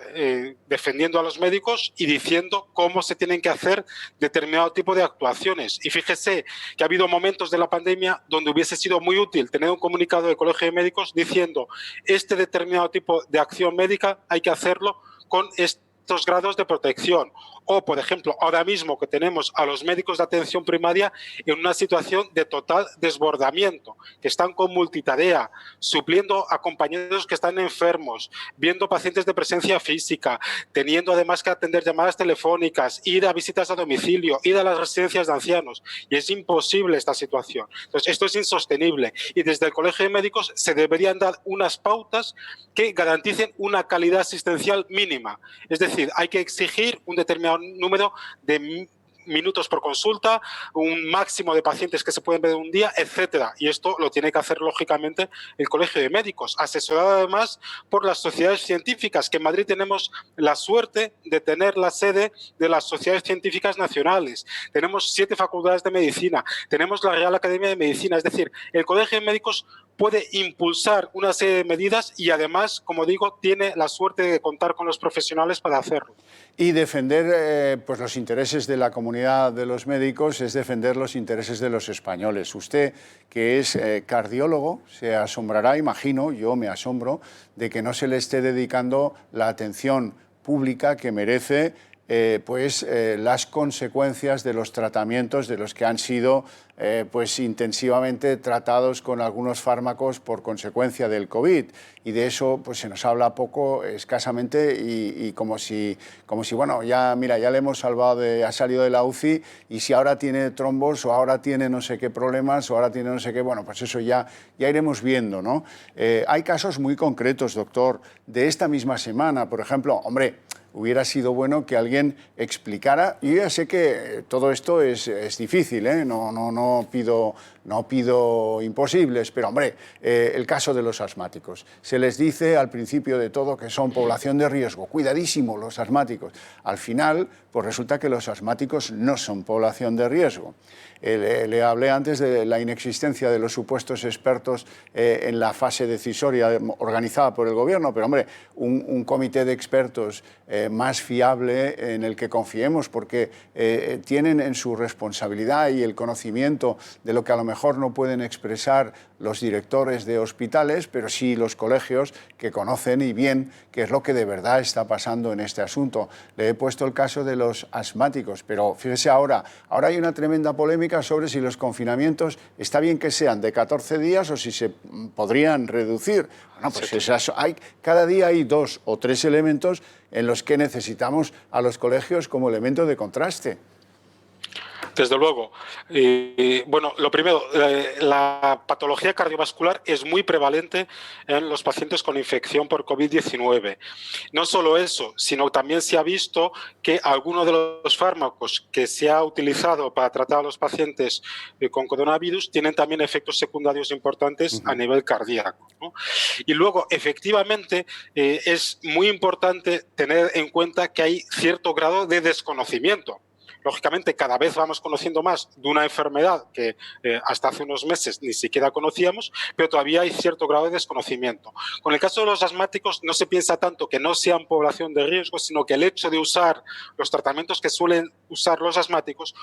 defendiendo a los médicos y diciendo cómo se tienen que hacer determinado tipo de actuaciones. Y fíjese que ha habido momentos de la pandemia donde hubiese sido muy útil tener un comunicado del Colegio de Médicos diciendo este determinado tipo de acción médica hay que hacerlo con estos grados de protección. O, por ejemplo, ahora mismo que tenemos a los médicos de atención primaria en una situación de total desbordamiento, que están con multitarea, supliendo a compañeros que están enfermos, viendo pacientes de presencia física, teniendo además que atender llamadas telefónicas, ir a visitas a domicilio, ir a las residencias de ancianos. Y es imposible esta situación. Entonces, esto es insostenible. Y desde el Colegio de Médicos se deberían dar unas pautas que garanticen una calidad asistencial mínima. Es decir, hay que exigir un determinado número de minutos por consulta, un máximo de pacientes que se pueden ver en un día, etcétera. Y esto lo tiene que hacer, lógicamente, el Colegio de Médicos, asesorado además por las sociedades científicas, que en Madrid tenemos la suerte de tener la sede de las sociedades científicas nacionales. Tenemos 7 facultades de medicina, tenemos la Real Academia de Medicina, es decir, el Colegio de Médicos puede impulsar una serie de medidas y además, como digo, tiene la suerte de contar con los profesionales para hacerlo. Y defender pues los intereses de la comunidad de los médicos es defender los intereses de los españoles. Usted, que es cardiólogo, se asombrará, imagino, yo me asombro, de que no se le esté dedicando la atención pública que merece las consecuencias de los tratamientos de los que han sido pues intensivamente tratados con algunos fármacos por consecuencia del COVID, y de eso pues se nos habla poco, escasamente, y como si bueno, ya mira, ya le hemos salvado, ha salido de la UCI, y si ahora tiene trombos o ahora tiene no sé qué problemas o ahora tiene no sé qué, bueno, pues eso ya iremos viendo, ¿no? Hay casos muy concretos, doctor, de esta misma semana, por ejemplo, hombre, hubiera sido bueno que alguien explicara. Yo ya sé que todo esto es difícil, ¿eh? No pido imposibles, pero hombre, el caso de los asmáticos. Se les dice al principio de todo que son población de riesgo. Cuidadísimo los asmáticos. Al final, pues resulta que los asmáticos no son población de riesgo. Le hablé antes de la inexistencia de los supuestos expertos en la fase decisoria organizada por el gobierno, pero hombre, un comité de expertos más fiable en el que confiemos, porque tienen en su responsabilidad y el conocimiento de lo que a lo mejor no pueden expresar los directores de hospitales, pero sí los colegios, que conocen y bien qué es lo que de verdad está pasando en este asunto. Le he puesto el caso de los asmáticos, pero fíjese ahora hay una tremenda polémica sobre si los confinamientos está bien que sean de 14 días o si se podrían reducir. Bueno, pues cada día hay 2 o 3 elementos en los que necesitamos a los colegios como elemento de contraste. Desde luego. Bueno, lo primero, la patología cardiovascular es muy prevalente en los pacientes con infección por COVID-19. No solo eso, sino también se ha visto que algunos de los fármacos que se ha utilizado para tratar a los pacientes con coronavirus tienen también efectos secundarios importantes a nivel cardíaco, ¿no? Y luego, efectivamente, es muy importante tener en cuenta que hay cierto grado de desconocimiento. Lógicamente, cada vez vamos conociendo más de una enfermedad que hasta hace unos meses ni siquiera conocíamos, pero todavía hay cierto grado de desconocimiento. Con el caso de los asmáticos, no se piensa tanto que no sean población de riesgo, sino que el hecho de usar los tratamientos que suelen usar los asmáticos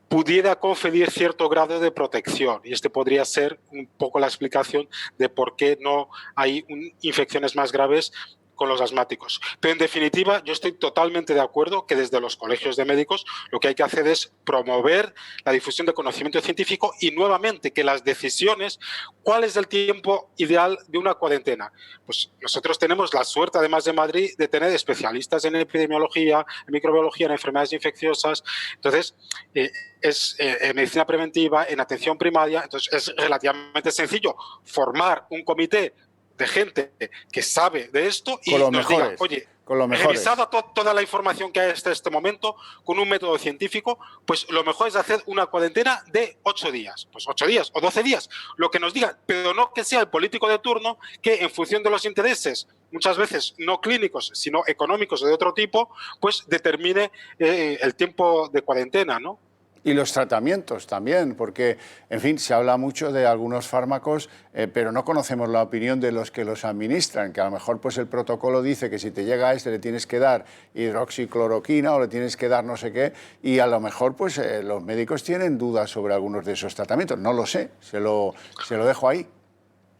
pudiera conferir cierto grado de protección. Y este podría ser un poco la explicación de por qué no hay infecciones más graves con los asmáticos. Pero en definitiva, yo estoy totalmente de acuerdo que desde los colegios de médicos lo que hay que hacer es promover la difusión de conocimiento científico y nuevamente que las decisiones, ¿cuál es el tiempo ideal de una cuarentena? Pues nosotros tenemos la suerte, además de Madrid, de tener especialistas en epidemiología, en microbiología, en enfermedades infecciosas. Entonces, es en medicina preventiva, en atención primaria. Entonces, es relativamente sencillo formar un comité de gente que sabe de esto y nos diga, oye, revisada toda la información que hay hasta este momento con un método científico, pues lo mejor es hacer una cuarentena de 8 días. Pues 8 días o 12 días, lo que nos digan, pero no que sea el político de turno que en función de los intereses, muchas veces no clínicos, sino económicos o de otro tipo, pues determine el tiempo de cuarentena, ¿no? Y los tratamientos también, porque, en fin, se habla mucho de algunos fármacos, pero no conocemos la opinión de los que los administran, que a lo mejor pues el protocolo dice que si te llega a este le tienes que dar hidroxicloroquina o le tienes que dar no sé qué, y a lo mejor pues los médicos tienen dudas sobre algunos de esos tratamientos. No lo sé, se lo dejo ahí.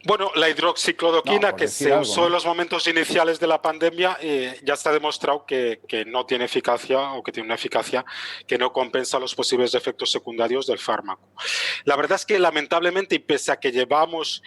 Bueno, la hidroxicloroquina que se usó en los momentos iniciales de la pandemia ya está demostrado que no tiene eficacia o que tiene una eficacia que no compensa los posibles efectos secundarios del fármaco. La verdad es que lamentablemente, y pese a que llevamos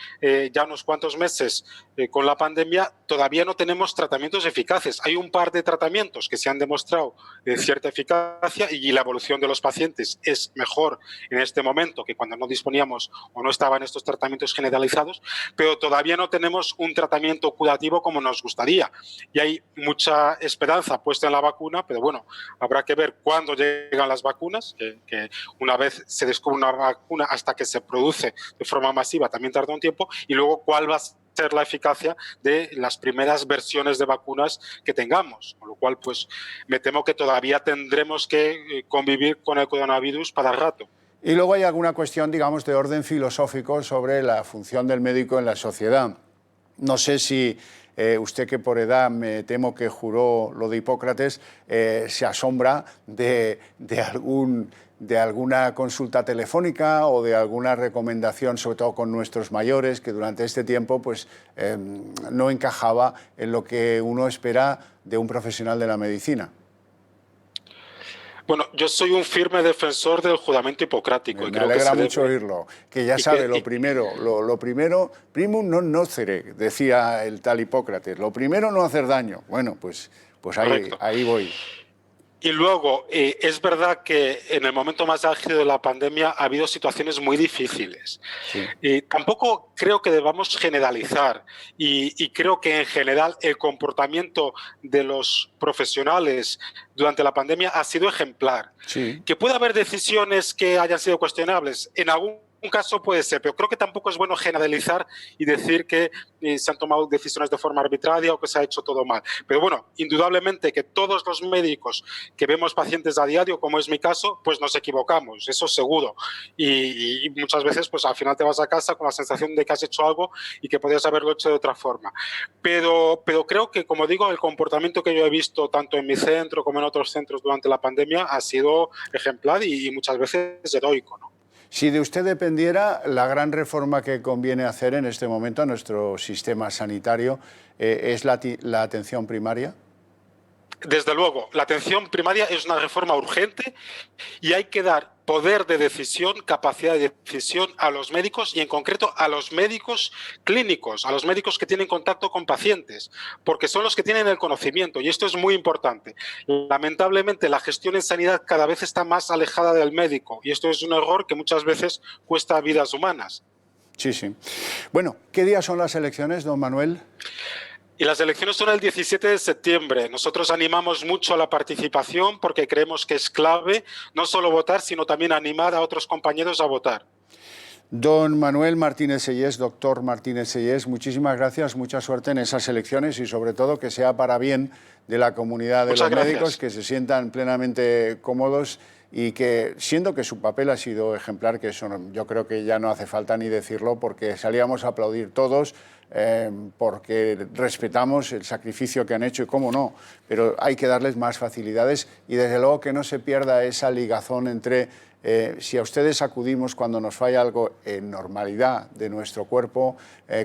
ya unos cuantos meses con la pandemia, todavía no tenemos tratamientos eficaces. Hay un par de tratamientos que se han demostrado cierta eficacia y la evolución de los pacientes es mejor en este momento que cuando no disponíamos o no estaban estos tratamientos generalizados, pero todavía no tenemos un tratamiento curativo como nos gustaría. Y hay mucha esperanza puesta en la vacuna, pero bueno, habrá que ver cuándo llegan las vacunas, que una vez se descubre una vacuna hasta que se produce de forma masiva también tarda un tiempo, y luego cuál va a ser la eficacia de las primeras versiones de vacunas que tengamos, con lo cual pues me temo que todavía tendremos que convivir con el coronavirus para rato. Y luego hay alguna cuestión, digamos, de orden filosófico sobre la función del médico en la sociedad. No sé si usted, que por edad me temo que juró lo de Hipócrates, se asombra de alguna consulta telefónica o de alguna recomendación, sobre todo con nuestros mayores, que durante este tiempo pues, no encajaba en lo que uno espera de un profesional de la medicina. Bueno, yo soy un firme defensor del juramento hipocrático. Me alegra mucho oírlo, que ya sabe, lo primero, primum non nocere, decía el tal Hipócrates, lo primero no hacer daño. Bueno, pues ahí voy. Y luego, es verdad que en el momento más álgido de la pandemia ha habido situaciones muy difíciles. Sí. Tampoco creo que debamos generalizar y creo que en general el comportamiento de los profesionales durante la pandemia ha sido ejemplar. Sí. Que puede haber decisiones que hayan sido cuestionables, en algún caso puede ser, pero creo que tampoco es bueno generalizar y decir que se han tomado decisiones de forma arbitraria o que se ha hecho todo mal. Pero bueno, indudablemente que todos los médicos que vemos pacientes a diario, como es mi caso, pues nos equivocamos, eso seguro. Y muchas veces pues al final te vas a casa con la sensación de que has hecho algo y que podrías haberlo hecho de otra forma. Pero creo que, como digo, el comportamiento que yo he visto tanto en mi centro como en otros centros durante la pandemia ha sido ejemplar y muchas veces heroico, ¿no? Si de usted dependiera, la gran reforma que conviene hacer en este momento a nuestro sistema sanitario es la atención primaria. Desde luego, la atención primaria es una reforma urgente y hay que dar poder de decisión, capacidad de decisión a los médicos y en concreto a los médicos clínicos, a los médicos que tienen contacto con pacientes, porque son los que tienen el conocimiento y esto es muy importante. Lamentablemente la gestión en sanidad cada vez está más alejada del médico y esto es un error que muchas veces cuesta vidas humanas. Sí, sí. Bueno, ¿qué días son las elecciones, don Manuel? Y las elecciones son el 17 de septiembre. Nosotros animamos mucho a la participación porque creemos que es clave no solo votar, sino también animar a otros compañeros a votar. Don Manuel Martínez Sellés, doctor Martínez Sellés, muchísimas gracias, mucha suerte en esas elecciones y sobre todo que sea para bien de la comunidad de los médicos, que se sientan plenamente cómodos y que, siendo que su papel ha sido ejemplar, que eso yo creo que ya no hace falta ni decirlo, porque salíamos a aplaudir todos, porque respetamos el sacrificio que han hecho y cómo no, pero hay que darles más facilidades y desde luego que no se pierda esa ligazón entre si a ustedes acudimos cuando nos falla algo en normalidad de nuestro cuerpo,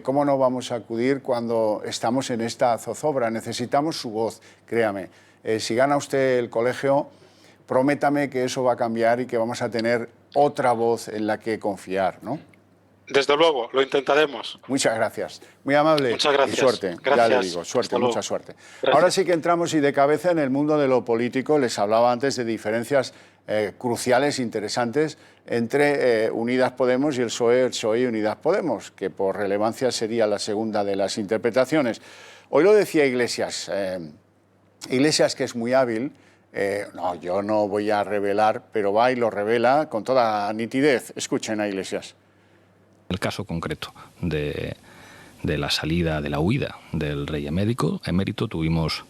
¿cómo no vamos a acudir cuando estamos en esta zozobra? Necesitamos su voz, créame. Si gana usted el colegio, prométame que eso va a cambiar y que vamos a tener otra voz en la que confiar, ¿no? Desde luego, lo intentaremos. Muchas gracias. Muy amable. Muchas gracias. Y suerte. Gracias. Ya le digo, suerte, mucha suerte. Gracias. Ahora sí que entramos y de cabeza en el mundo de lo político. Les hablaba antes de diferencias cruciales, interesantes, entre Unidas Podemos y el PSOE y Unidas Podemos, que por relevancia sería la segunda de las interpretaciones. Hoy lo decía Iglesias. Iglesias, que es muy hábil, no, yo no voy a revelar, pero va y lo revela con toda nitidez. Escuchen a Iglesias. El caso concreto de la salida, de la huida del rey emérito, tuvimos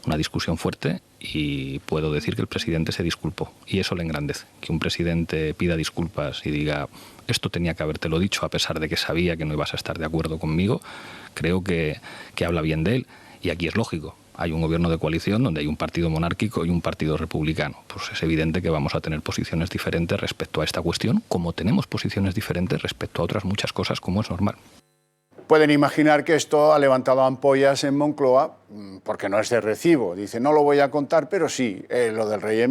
una discusión fuerte y puedo decir que el presidente se disculpó y eso le engrandece. Que un presidente pida disculpas y diga esto tenía que habértelo dicho a pesar de que sabía que no ibas a estar de acuerdo conmigo, creo que habla bien de él y aquí es lógico. Hay un gobierno de coalición donde hay un partido monárquico y un partido republicano. Pues es evidente que vamos a tener posiciones diferentes respecto a esta cuestión, como tenemos posiciones diferentes respecto a otras muchas cosas, como es normal. Pueden imaginar que esto ha levantado ampollas en Moncloa, porque no es de recibo. Dice, no lo voy a contar, pero sí, lo del rey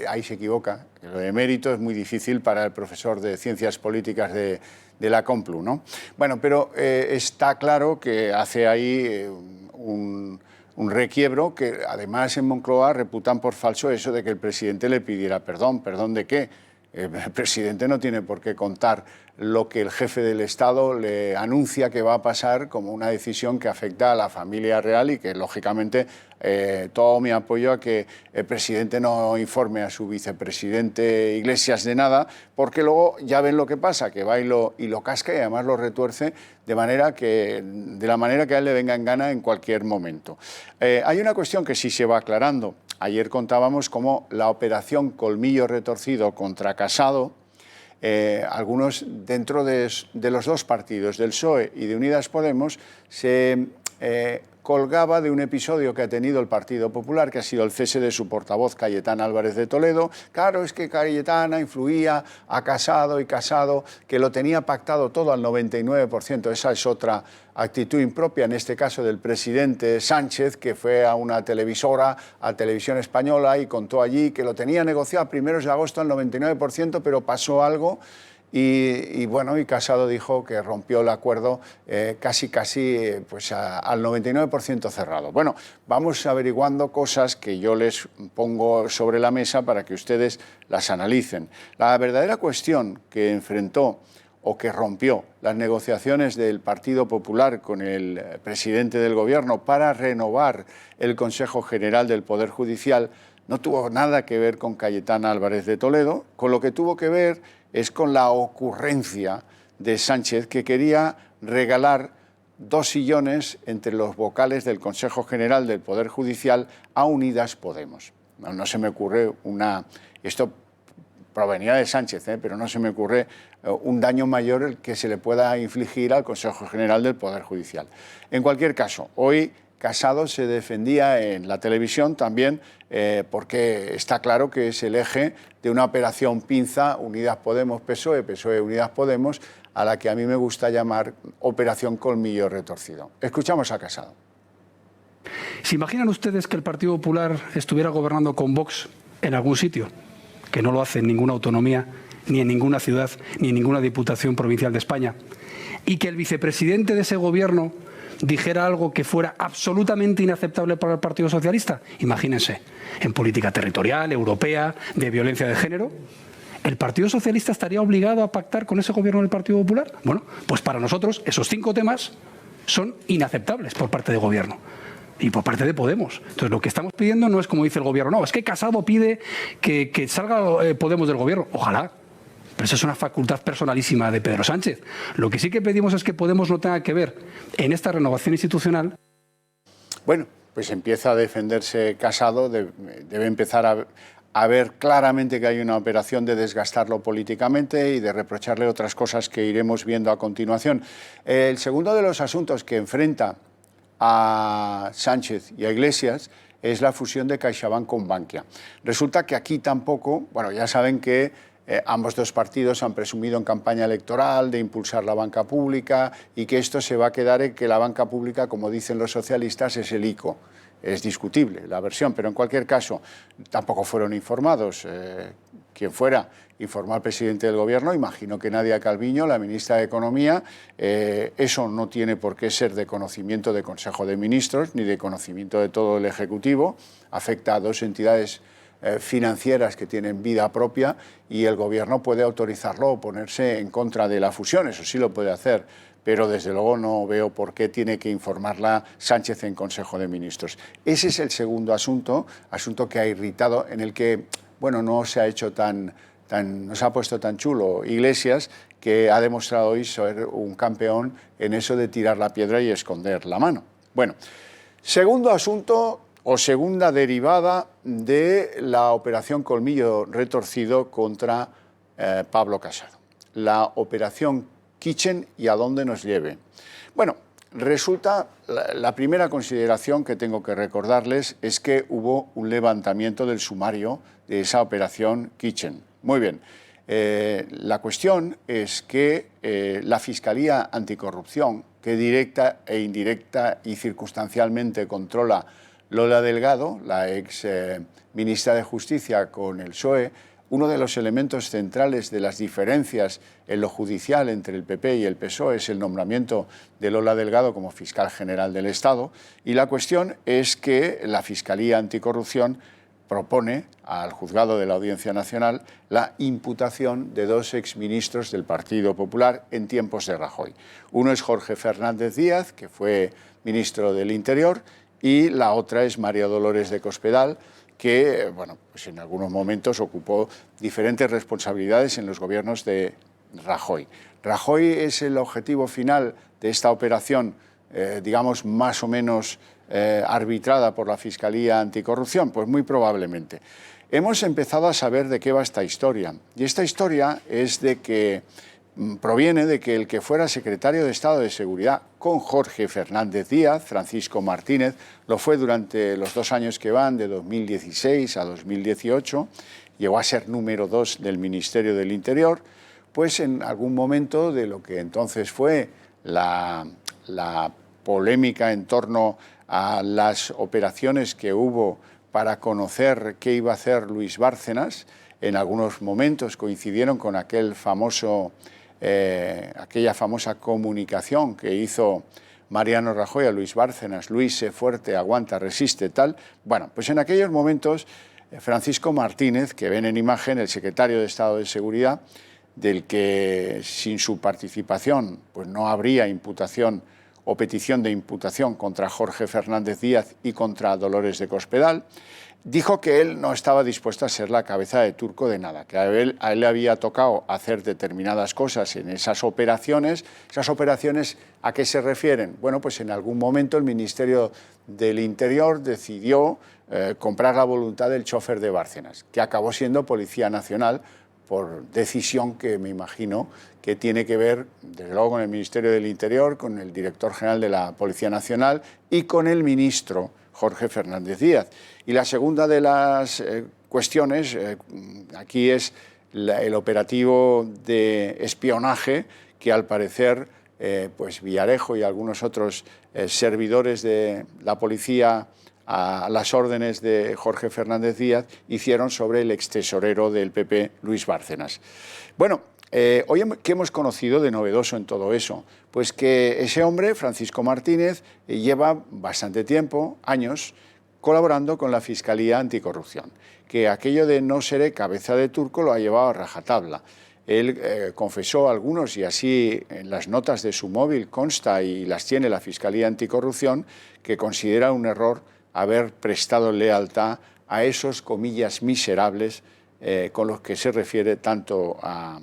ahí se equivoca. Lo de emérito es muy difícil para el profesor de Ciencias Políticas de la Complu, ¿no? Bueno, pero está claro que hace ahí un requiebro que además en Moncloa reputan por falso eso de que el presidente le pidiera perdón. ¿Perdón de qué? El presidente no tiene por qué contar lo que el jefe del Estado le anuncia que va a pasar como una decisión que afecta a la familia real y que, lógicamente, todo mi apoyo a que el presidente no informe a su vicepresidente Iglesias de nada, porque luego ya ven lo que pasa, que va y lo casca y además lo retuerce de la manera que a él le venga en gana en cualquier momento. Hay una cuestión que sí se va aclarando. Ayer contábamos cómo la operación Colmillo Retorcido contra Casado algunos dentro de los dos partidos, del PSOE y de Unidas Podemos, se colgaba de un episodio que ha tenido el Partido Popular, que ha sido el cese de su portavoz Cayetana Álvarez de Toledo. Claro, es que Cayetana influía a Casado y Casado, que lo tenía pactado todo al 99%. Esa es otra actitud impropia, en este caso del presidente Sánchez, que fue a una televisora, a Televisión Española, y contó allí que lo tenía negociado a primeros de agosto al 99%, pero pasó algo. Y bueno, y Casado dijo que rompió el acuerdo casi pues al 99% cerrado. Bueno, vamos averiguando cosas que yo les pongo sobre la mesa para que ustedes las analicen. La verdadera cuestión que enfrentó o que rompió las negociaciones del Partido Popular con el presidente del Gobierno para renovar el Consejo General del Poder Judicial no tuvo nada que ver con Cayetana Álvarez de Toledo, con lo que tuvo que ver es con la ocurrencia de Sánchez, que quería regalar 2 sillones entre los vocales del Consejo General del Poder Judicial a Unidas Podemos. No se me ocurre esto provenía de Sánchez, pero no se me ocurre un daño mayor el que se le pueda infligir al Consejo General del Poder Judicial. En cualquier caso, hoy Casado se defendía en la televisión también porque está claro que es el eje de una operación pinza Unidas Podemos-PSOE, PSOE-Unidas Podemos, a la que a mí me gusta llamar Operación Colmillo Retorcido. Escuchamos a Casado. ¿Se imaginan ustedes que el Partido Popular estuviera gobernando con Vox en algún sitio? Que no lo hace en ninguna autonomía, ni en ninguna ciudad, ni en ninguna diputación provincial de España. Y que el vicepresidente de ese gobierno dijera algo que fuera absolutamente inaceptable para el Partido Socialista. Imagínense, en política territorial, europea, de violencia de género, ¿el Partido Socialista estaría obligado a pactar con ese gobierno del Partido Popular? Bueno, pues para nosotros esos 5 temas son inaceptables por parte del gobierno y por parte de Podemos. Entonces lo que estamos pidiendo no es como dice el gobierno, no, es que Casado pide que salga Podemos del gobierno. Ojalá. Pero eso es una facultad personalísima de Pedro Sánchez. Lo que sí que pedimos es que Podemos no tenga que ver en esta renovación institucional. Bueno, pues empieza a defenderse Casado, debe empezar a ver claramente que hay una operación de desgastarlo políticamente y de reprocharle otras cosas que iremos viendo a continuación. El segundo de los asuntos que enfrenta a Sánchez y a Iglesias es la fusión de CaixaBank con Bankia. Resulta que aquí tampoco, bueno, ya saben que ambos dos partidos han presumido en campaña electoral de impulsar la banca pública y que esto se va a quedar en que la banca pública, como dicen los socialistas, es el ICO. Es discutible la versión, pero en cualquier caso tampoco fueron informados. Quien fuera, informó al presidente del Gobierno, imagino que Nadia Calviño, la ministra de Economía. Eso no tiene por qué ser de conocimiento del Consejo de Ministros ni de conocimiento de todo el Ejecutivo. Afecta a 2 entidades financieras que tienen vida propia y el Gobierno puede autorizarlo o ponerse en contra de la fusión, eso sí lo puede hacer, pero desde luego no veo por qué tiene que informarla Sánchez en Consejo de Ministros. Ese es el segundo asunto que ha irritado, en el que, bueno, no se ha puesto tan chulo Iglesias, que ha demostrado hoy ser un campeón en eso de tirar la piedra y esconder la mano. Bueno, segundo asunto o segunda derivada de la operación Colmillo Retorcido contra Pablo Casado. La operación Kitchen y a dónde nos lleve. Bueno, resulta, la primera consideración que tengo que recordarles es que hubo un levantamiento del sumario de esa operación Kitchen. Muy bien. La cuestión es que la Fiscalía Anticorrupción, que directa e indirecta y circunstancialmente controla Lola Delgado, la ex ministra de Justicia con el PSOE, uno de los elementos centrales de las diferencias en lo judicial entre el PP y el PSOE es el nombramiento de Lola Delgado como fiscal general del Estado, y la cuestión es que la Fiscalía Anticorrupción propone al juzgado de la Audiencia Nacional la imputación de 2 exministros del Partido Popular en tiempos de Rajoy. Uno es Jorge Fernández Díaz, que fue ministro del Interior, y la otra es María Dolores de Cospedal, que bueno, pues en algunos momentos ocupó diferentes responsabilidades en los gobiernos de Rajoy. Rajoy es el objetivo final de esta operación, digamos, más o menos arbitrada por la Fiscalía Anticorrupción, pues muy probablemente. hemos empezado a saber de qué va esta historia. Y esta historia es de que proviene de que el que fuera secretario de Estado de Seguridad con Jorge Fernández Díaz, Francisco Martínez, lo fue durante los 2 años que van, de 2016 a 2018, llegó a ser número 2 del Ministerio del Interior, pues en algún momento de lo que entonces fue la polémica en torno a las operaciones que hubo para conocer qué iba a hacer Luis Bárcenas, en algunos momentos coincidieron con aquella famosa comunicación que hizo Mariano Rajoy a Luis Bárcenas: Luis, sé fuerte, aguanta, resiste, tal. Bueno, pues en aquellos momentos Francisco Martínez, que ven en imagen, el secretario de Estado de Seguridad, del que sin su participación pues no habría imputación o petición de imputación contra Jorge Fernández Díaz y contra Dolores de Cospedal, dijo que él no estaba dispuesto a ser la cabeza de turco de nada, que a él le había tocado hacer determinadas cosas en esas operaciones. ¿Esas operaciones a qué se refieren? Bueno, pues en algún momento el Ministerio del Interior decidió comprar la voluntad del chofer de Bárcenas, que acabó siendo Policía Nacional, por decisión que me imagino que tiene que ver, desde luego, con el Ministerio del Interior, con el director general de la Policía Nacional y con el ministro Jorge Fernández Díaz. Y la segunda de las cuestiones aquí es el operativo de espionaje que, al parecer, pues Villarejo y algunos otros servidores de la policía a las órdenes de Jorge Fernández Díaz hicieron sobre el extesorero del PP, Luis Bárcenas. Bueno, hoy, ¿qué hemos conocido de novedoso en todo eso? Pues que ese hombre, Francisco Martínez, lleva bastante tiempo, años, colaborando con la Fiscalía Anticorrupción, que aquello de no seré cabeza de turco lo ha llevado a rajatabla. Él confesó a algunos, y así en las notas de su móvil consta y las tiene la Fiscalía Anticorrupción, que considera un error haber prestado lealtad a esos, comillas, miserables con los que se refiere tanto a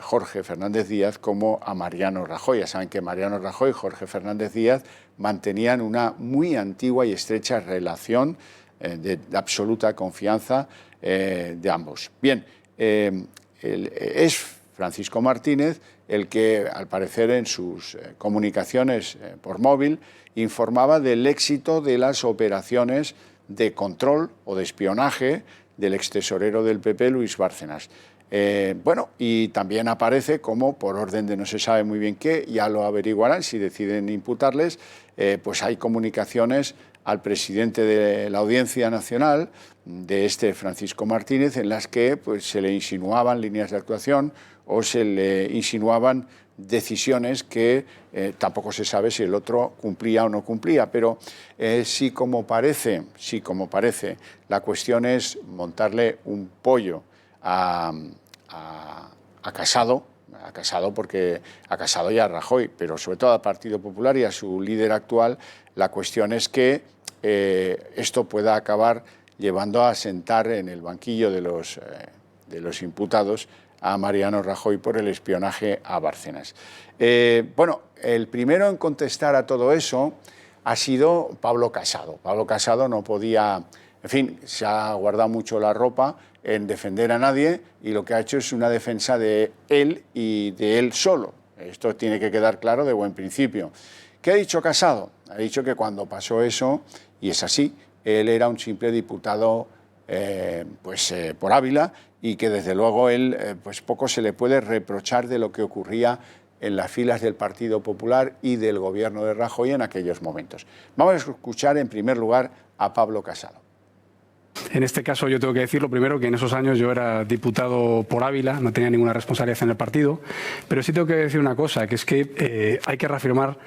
Jorge Fernández Díaz como a Mariano Rajoy. Ya saben que Mariano Rajoy y Jorge Fernández Díaz mantenían una muy antigua y estrecha relación de absoluta confianza de ambos. Bien, es Francisco Martínez el que, al parecer, en sus comunicaciones por móvil, informaba del éxito de las operaciones de control o de espionaje del extesorero del PP, Luis Bárcenas. Bueno, y también aparece como, por orden de no se sabe muy bien qué, ya lo averiguarán si deciden imputarles, pues hay comunicaciones al presidente de la Audiencia Nacional, de este Francisco Martínez, en las que pues, se le insinuaban líneas de actuación o se le insinuaban decisiones que tampoco se sabe si el otro cumplía o no cumplía, pero sí como parece, la cuestión es montarle un pollo a Casado, porque a Casado y a Rajoy, pero sobre todo al Partido Popular y a su líder actual. La cuestión es que esto pueda acabar llevando a sentar en el banquillo de los imputados a Mariano Rajoy por el espionaje a Bárcenas. Bueno, el primero en contestar a todo eso ha sido Pablo Casado. Pablo Casado no podía, en fin, se ha guardado mucho la ropa en defender a nadie y lo que ha hecho es una defensa de él y de él solo. Esto tiene que quedar claro de buen principio. ¿Qué ha dicho Casado? Ha dicho que cuando pasó eso, y es así, él era un simple diputado por Ávila y que desde luego él pues poco se le puede reprochar de lo que ocurría en las filas del Partido Popular y del gobierno de Rajoy en aquellos momentos. Vamos a escuchar en primer lugar a Pablo Casado. En este caso yo tengo que decir lo primero, que en esos años yo era diputado por Ávila, no tenía ninguna responsabilidad en el partido, pero sí tengo que decir una cosa, que es que hay que reafirmar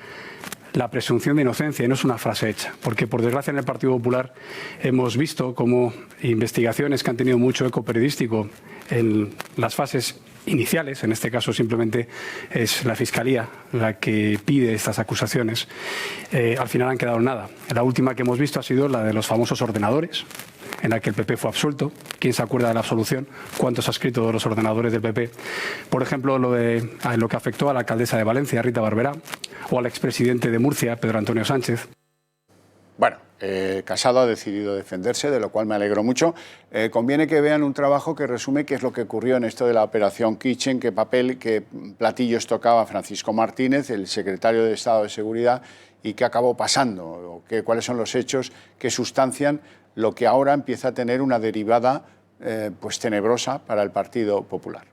la presunción de inocencia, y no es una frase hecha, porque por desgracia en el Partido Popular hemos visto como investigaciones que han tenido mucho eco periodístico en las fases iniciales, en este caso simplemente es la Fiscalía la que pide estas acusaciones, al final han quedado en nada. La última que hemos visto ha sido la de los famosos ordenadores, en la que el PP fue absuelto. ¿Quién se acuerda de la absolución? ¿Cuántos ha escrito de los ordenadores del PP? Por ejemplo, lo que afectó a la alcaldesa de Valencia, Rita Barberá, o al expresidente de Murcia, Pedro Antonio Sánchez. Bueno, Casado ha decidido defenderse, de lo cual me alegro mucho. Conviene que vean un trabajo que resume qué es lo que ocurrió en esto de la Operación Kitchen, qué papel, qué platillos tocaba Francisco Martínez, el secretario de Estado de Seguridad, y qué acabó pasando, cuáles son los hechos que sustancian lo que ahora empieza a tener una derivada pues tenebrosa para el Partido Popular.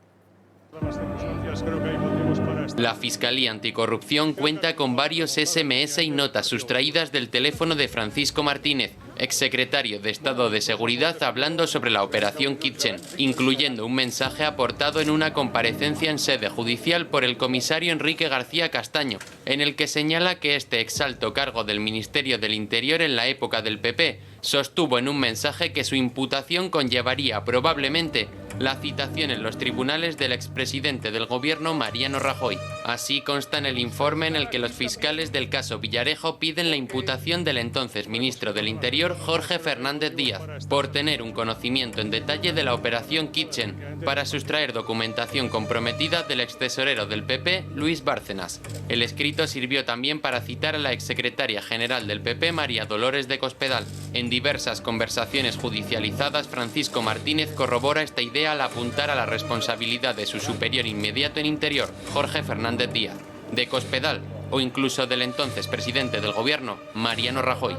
La Fiscalía Anticorrupción cuenta con varios SMS y notas sustraídas del teléfono de Francisco Martínez, exsecretario de Estado de Seguridad, hablando sobre la Operación Kitchen, incluyendo un mensaje aportado en una comparecencia en sede judicial por el comisario Enrique García Castaño, en el que señala que este exalto cargo del Ministerio del Interior en la época del PP sostuvo en un mensaje que su imputación conllevaría probablemente la citación en los tribunales del expresidente del gobierno Mariano Rajoy. Así consta en el informe en el que los fiscales del caso Villarejo piden la imputación del entonces ministro del Interior Jorge Fernández Díaz por tener un conocimiento en detalle de la Operación Kitchen para sustraer documentación comprometida del extesorero del PP Luis Bárcenas. El escrito sirvió también para citar a la exsecretaria general del PP María Dolores de Cospedal. En diversas conversaciones judicializadas, Francisco Martínez corrobora esta idea al apuntar a la responsabilidad de su superior inmediato en Interior, Jorge Fernández Díaz, de Cospedal o incluso del entonces presidente del gobierno, Mariano Rajoy.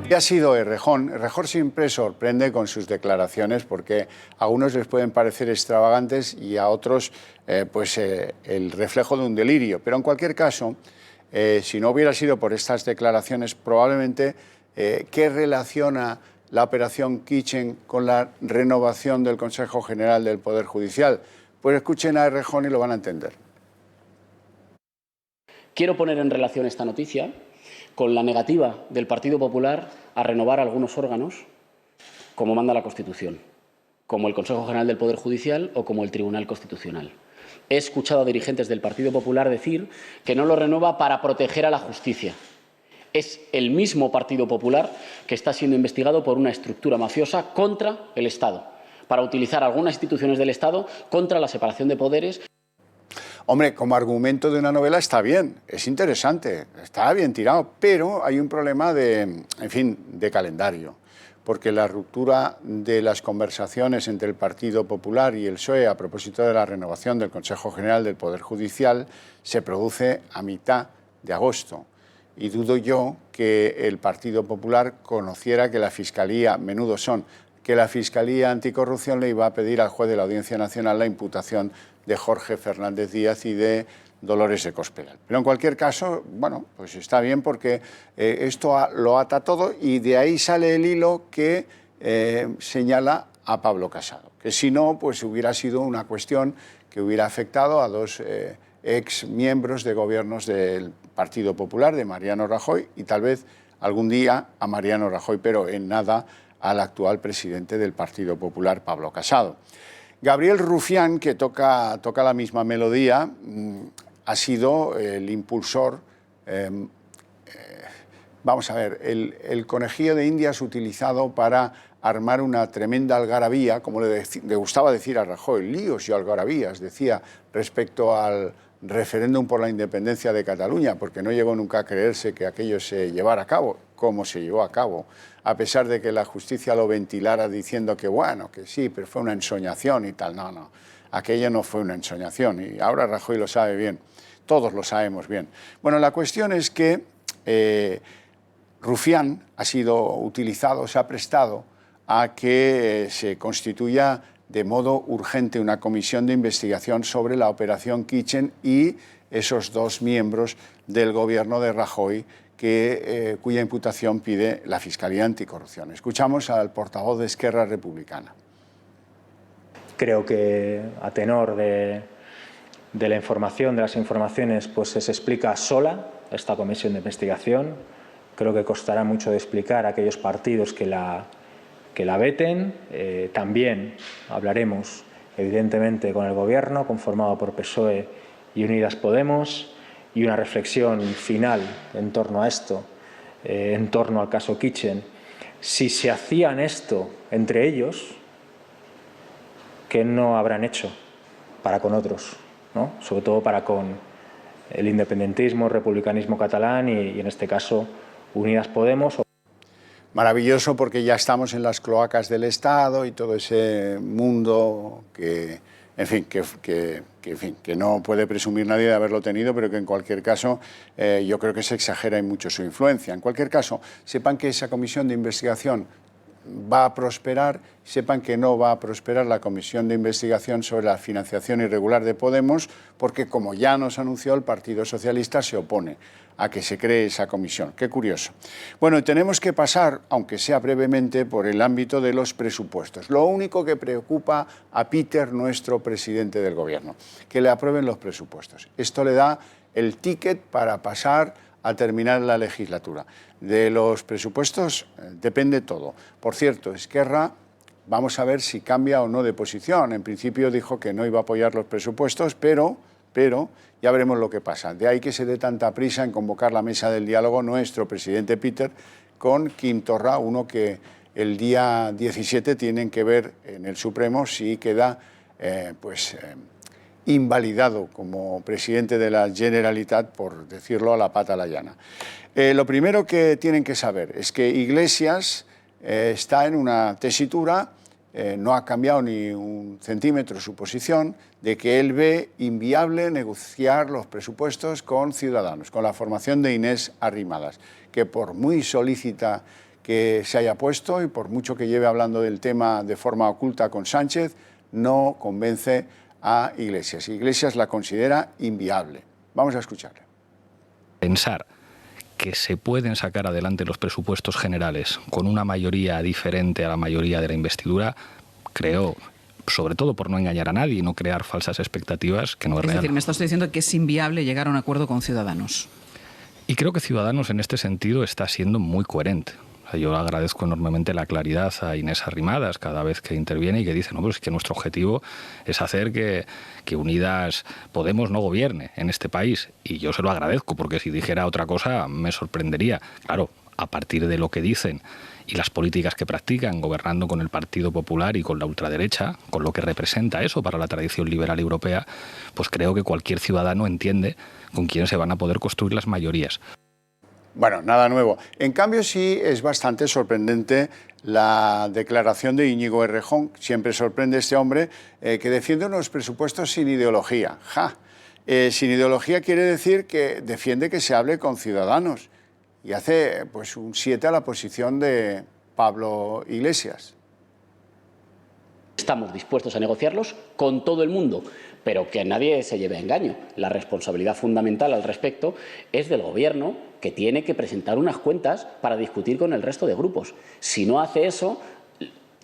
Y ha sido Errejón. Errejón siempre sorprende con sus declaraciones porque a unos les pueden parecer extravagantes y a otros el reflejo de un delirio. Pero en cualquier caso, si no hubiera sido por estas declaraciones, probablemente ¿qué relaciona la Operación Kitchen con la renovación del Consejo General del Poder Judicial? Pues escuchen a Errejón y lo van a entender. Quiero poner en relación esta noticia con la negativa del Partido Popular a renovar algunos órganos, como manda la Constitución, como el Consejo General del Poder Judicial o como el Tribunal Constitucional. He escuchado a dirigentes del Partido Popular decir que no lo renueva para proteger a la justicia. Es el mismo Partido Popular que está siendo investigado por una estructura mafiosa contra el Estado, para utilizar algunas instituciones del Estado contra la separación de poderes. Hombre, como argumento de una novela está bien, es interesante, está bien tirado, pero hay un problema de calendario, porque la ruptura de las conversaciones entre el Partido Popular y el PSOE a propósito de la renovación del Consejo General del Poder Judicial se produce a mitad de agosto. Y dudo yo que el Partido Popular conociera que la Fiscalía, menudo son, que la Fiscalía Anticorrupción le iba a pedir al juez de la Audiencia Nacional la imputación de Jorge Fernández Díaz y de Dolores de Cospedal. Pero en cualquier caso, bueno, pues está bien porque esto lo ata todo y de ahí sale el hilo que señala a Pablo Casado, que si no, pues hubiera sido una cuestión que hubiera afectado a dos ex miembros de gobiernos del Partido Popular, de Mariano Rajoy, y tal vez algún día a Mariano Rajoy, pero en nada al actual presidente del Partido Popular, Pablo Casado. Gabriel Rufián, que toca la misma melodía, ha sido el impulsor. Vamos a ver, el conejillo de Indias utilizado para armar una tremenda algarabía, como le gustaba decir a Rajoy, líos y algarabías, decía, respecto al referéndum por la independencia de Cataluña, porque no llegó nunca a creerse que aquello se llevara a cabo, como se llevó a cabo, a pesar de que la justicia lo ventilara diciendo que bueno, que sí, pero fue una ensoñación y tal. No, aquello no fue una ensoñación y ahora Rajoy lo sabe bien, todos lo sabemos bien. Bueno, la cuestión es que Rufián ha sido utilizado, se ha prestado a que se constituya de modo urgente una comisión de investigación sobre la Operación Kitchen y esos dos miembros del gobierno de Rajoy cuya imputación pide la Fiscalía Anticorrupción. Escuchamos al portavoz de Esquerra Republicana. Creo que a tenor de la información, de las informaciones, pues se explica sola esta comisión de investigación. Creo que costará mucho de explicar a aquellos partidos que la veten. También hablaremos, evidentemente, con el Gobierno, conformado por PSOE y Unidas Podemos, y una reflexión final en torno a esto, en torno al caso Kitchen. Si se hacían esto entre ellos, ¿qué no habrán hecho para con otros, ¿no? Sobre todo para con el independentismo, el republicanismo catalán y en este caso, Unidas Podemos. Maravilloso, porque ya estamos en las cloacas del Estado y todo ese mundo que, en fin, que no puede presumir nadie de haberlo tenido, pero que en cualquier caso yo creo que se exagera y mucho su influencia. En cualquier caso, sepan que esa comisión de investigación va a prosperar, sepan que no va a prosperar la comisión de investigación sobre la financiación irregular de Podemos, porque como ya nos anunció, el Partido Socialista se opone a que se cree esa comisión. Qué curioso. Bueno, tenemos que pasar, aunque sea brevemente, por el ámbito de los presupuestos. Lo único que preocupa a Peter, nuestro presidente del Gobierno, que le aprueben los presupuestos. Esto le da el ticket para pasar a terminar la legislatura. De los presupuestos depende todo. Por cierto, Esquerra, vamos a ver si cambia o no de posición. En principio dijo que no iba a apoyar los presupuestos, pero ya veremos lo que pasa. De ahí que se dé tanta prisa en convocar la mesa del diálogo nuestro presidente Peter con Quim Torra, uno que el día 17 tienen que ver en el Supremo si queda invalidado como presidente de la Generalitat, por decirlo a la pata a la llana. Lo primero que tienen que saber es que Iglesias está en una tesitura, no ha cambiado ni un centímetro su posición, de que él ve inviable negociar los presupuestos con Ciudadanos, con la formación de Inés Arrimadas, que por muy solícita que se haya puesto y por mucho que lleve hablando del tema de forma oculta con Sánchez, no convence a Iglesias. Iglesias la considera inviable. Vamos a escucharle. Pensar que se pueden sacar adelante los presupuestos generales con una mayoría diferente a la mayoría de la investidura, creo, sobre todo por no engañar a nadie y no crear falsas expectativas, que no es real. Es decir, me estás diciendo que es inviable llegar a un acuerdo con Ciudadanos. Y creo que Ciudadanos en este sentido está siendo muy coherente. O sea, yo agradezco enormemente la claridad a Inés Arrimadas cada vez que interviene y que dice, no, pues es que nuestro objetivo es hacer que Unidas Podemos no gobierne en este país. Y yo se lo agradezco, porque si dijera otra cosa me sorprendería. Claro, a partir de lo que dicen y las políticas que practican, gobernando con el Partido Popular y con la ultraderecha, con lo que representa eso para la tradición liberal europea, pues creo que cualquier ciudadano entiende con quién se van a poder construir las mayorías. Bueno, nada nuevo. En cambio, sí es bastante sorprendente la declaración de Íñigo Errejón. Siempre sorprende este hombre que defiende unos presupuestos sin ideología. Sin ideología quiere decir que defiende que se hable con Ciudadanos y hace pues un 7 a la posición de Pablo Iglesias. Estamos dispuestos a negociarlos con todo el mundo, pero que nadie se lleve a engaño. La responsabilidad fundamental al respecto es del Gobierno, que tiene que presentar unas cuentas para discutir con el resto de grupos. Si no hace eso,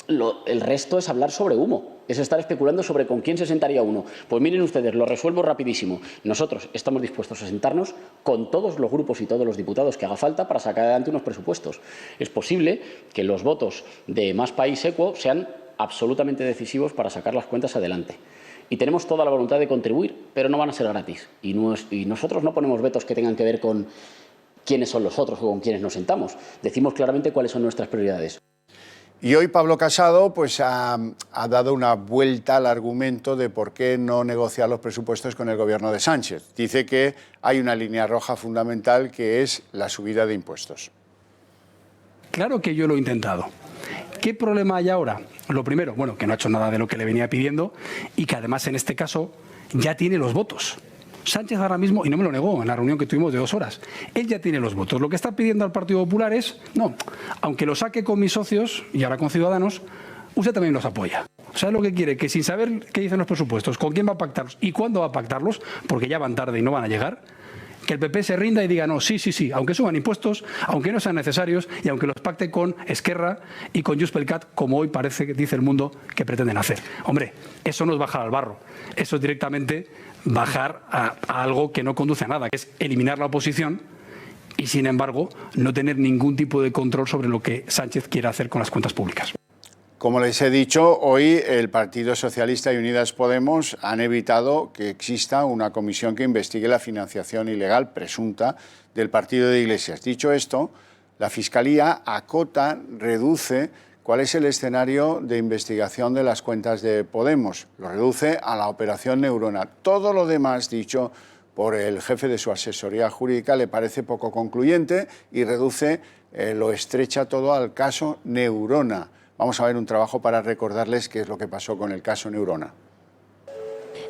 el resto es hablar sobre humo, es estar especulando sobre con quién se sentaría uno. Pues miren ustedes, lo resuelvo rapidísimo. Nosotros estamos dispuestos a sentarnos con todos los grupos y todos los diputados que haga falta para sacar adelante unos presupuestos. Es posible que los votos de Más País Equo sean absolutamente decisivos para sacar las cuentas adelante. Y tenemos toda la voluntad de contribuir, pero no van a ser gratis. Y nosotros no ponemos vetos que tengan que ver con quiénes son los otros o con quiénes nos sentamos. Decimos claramente cuáles son nuestras prioridades. Y hoy Pablo Casado pues, ha dado una vuelta al argumento de por qué no negociar los presupuestos con el Gobierno de Sánchez. Dice que hay una línea roja fundamental, que es la subida de impuestos. Claro que yo lo he intentado. ¿Qué problema hay ahora? Lo primero, bueno, que no ha hecho nada de lo que le venía pidiendo y que además en este caso ya tiene los votos. Sánchez ahora mismo, y no me lo negó en la reunión que tuvimos de 2 horas, él ya tiene los votos. Lo que está pidiendo al Partido Popular es, no, aunque lo saque con mis socios y ahora con Ciudadanos, usted también los apoya. ¿Sabe lo que quiere? Que sin saber qué dicen los presupuestos, con quién va a pactarlos y cuándo va a pactarlos, porque ya van tarde y no van a llegar, que el PP se rinda y diga no, sí, aunque suban impuestos, aunque no sean necesarios y aunque los pacte con Esquerra y con Junts pel Cat, como hoy parece que dice el mundo que pretenden hacer. Hombre, eso no es bajar al barro, eso es directamente bajar a algo que no conduce a nada, que es eliminar la oposición y, sin embargo, no tener ningún tipo de control sobre lo que Sánchez quiere hacer con las cuentas públicas. Como les he dicho, hoy el Partido Socialista y Unidas Podemos han evitado que exista una comisión que investigue la financiación ilegal presunta del partido de Iglesias. Dicho esto, la Fiscalía acota, reduce cuál es el escenario de investigación de las cuentas de Podemos. Lo reduce a la operación Neurona. Todo lo demás, dicho, por el jefe de su asesoría jurídica le parece poco concluyente y reduce, lo estrecha todo al caso Neurona. Vamos a ver un trabajo para recordarles qué es lo que pasó con el caso Neurona.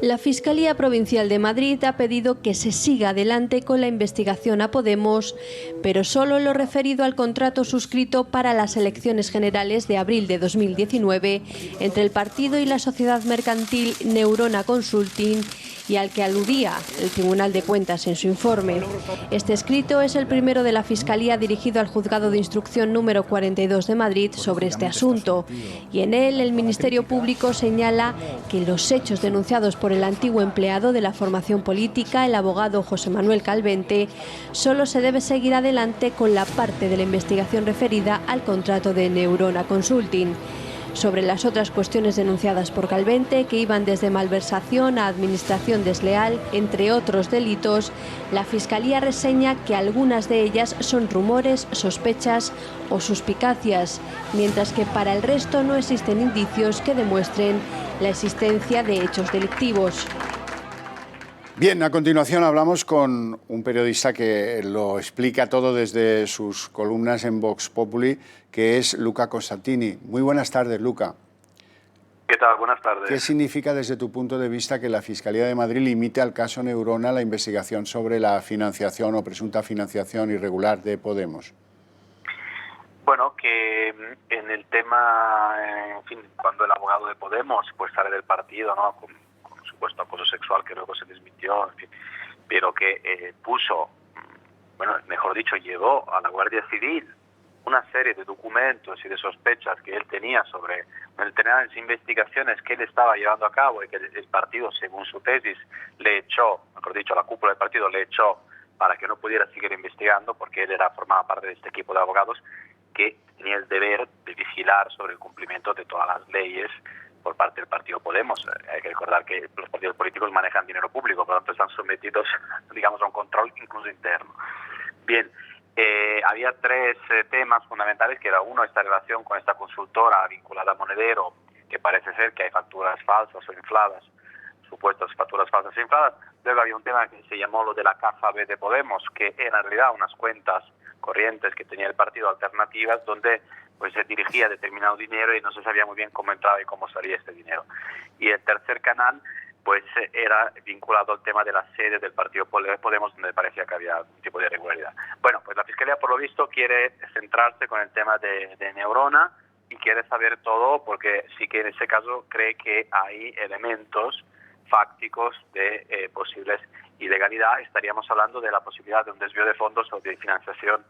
La Fiscalía Provincial de Madrid ha pedido que se siga adelante con la investigación a Podemos, pero solo en lo referido al contrato suscrito para las elecciones generales de abril de 2019 entre el partido y la sociedad mercantil Neurona Consulting, y al que aludía el Tribunal de Cuentas en su informe. Este escrito es el primero de la Fiscalía dirigido al Juzgado de Instrucción número 42 de Madrid sobre este asunto, y en él el Ministerio Público señala que los hechos denunciados por el antiguo empleado de la formación política, el abogado José Manuel Calvente, solo se debe seguir adelante con la parte de la investigación referida al contrato de Neurona Consulting. Sobre las otras cuestiones denunciadas por Calvente, que iban desde malversación a administración desleal, entre otros delitos, la Fiscalía reseña que algunas de ellas son rumores, sospechas o suspicacias, mientras que para el resto no existen indicios que demuestren la existencia de hechos delictivos. Bien, a continuación hablamos con un periodista que lo explica todo desde sus columnas en Vox Populi, que es Luca Costantini. Muy buenas tardes, Luca. ¿Qué tal? Buenas tardes. ¿Qué significa desde tu punto de vista que la Fiscalía de Madrid limite al caso Neurona la investigación sobre la financiación o presunta financiación irregular de Podemos? Bueno, que en el tema, en fin, cuando el abogado de Podemos pues sale del partido, ¿no?, con supuesto acoso sexual que luego se desmintió, en fin, pero que puso, bueno, mejor dicho, llevó a la Guardia Civil una serie de documentos y de sospechas que él tenía sobre determinadas investigaciones que él estaba llevando a cabo y que el partido, según su tesis, le echó, mejor dicho, la cúpula del partido le echó para que no pudiera seguir investigando, porque él formaba parte de este equipo de abogados que tenía el deber de vigilar sobre el cumplimiento de todas las leyes por parte del partido Podemos. Hay que recordar que los partidos políticos manejan dinero público, por lo tanto están sometidos, digamos, a un control incluso interno. Bien, había tres temas fundamentales, que era uno, esta relación con esta consultora vinculada a Monedero, que parece ser que hay facturas falsas o infladas, supuestas facturas falsas e infladas. Luego había un tema que se llamó lo de la caja B de Podemos, que era en realidad unas cuentas corrientes que tenía el partido, alternativas, donde pues se dirigía determinado dinero y no se sabía muy bien cómo entraba y cómo salía este dinero. Y el tercer canal pues era vinculado al tema de la sede del partido Podemos, donde parecía que había algún tipo de irregularidad. Bueno, pues la Fiscalía, por lo visto, quiere centrarse con el tema de Neurona y quiere saber todo, porque sí que en ese caso cree que hay elementos fácticos de posibles ilegalidad. Estaríamos hablando de la posibilidad de un desvío de fondos o de financiación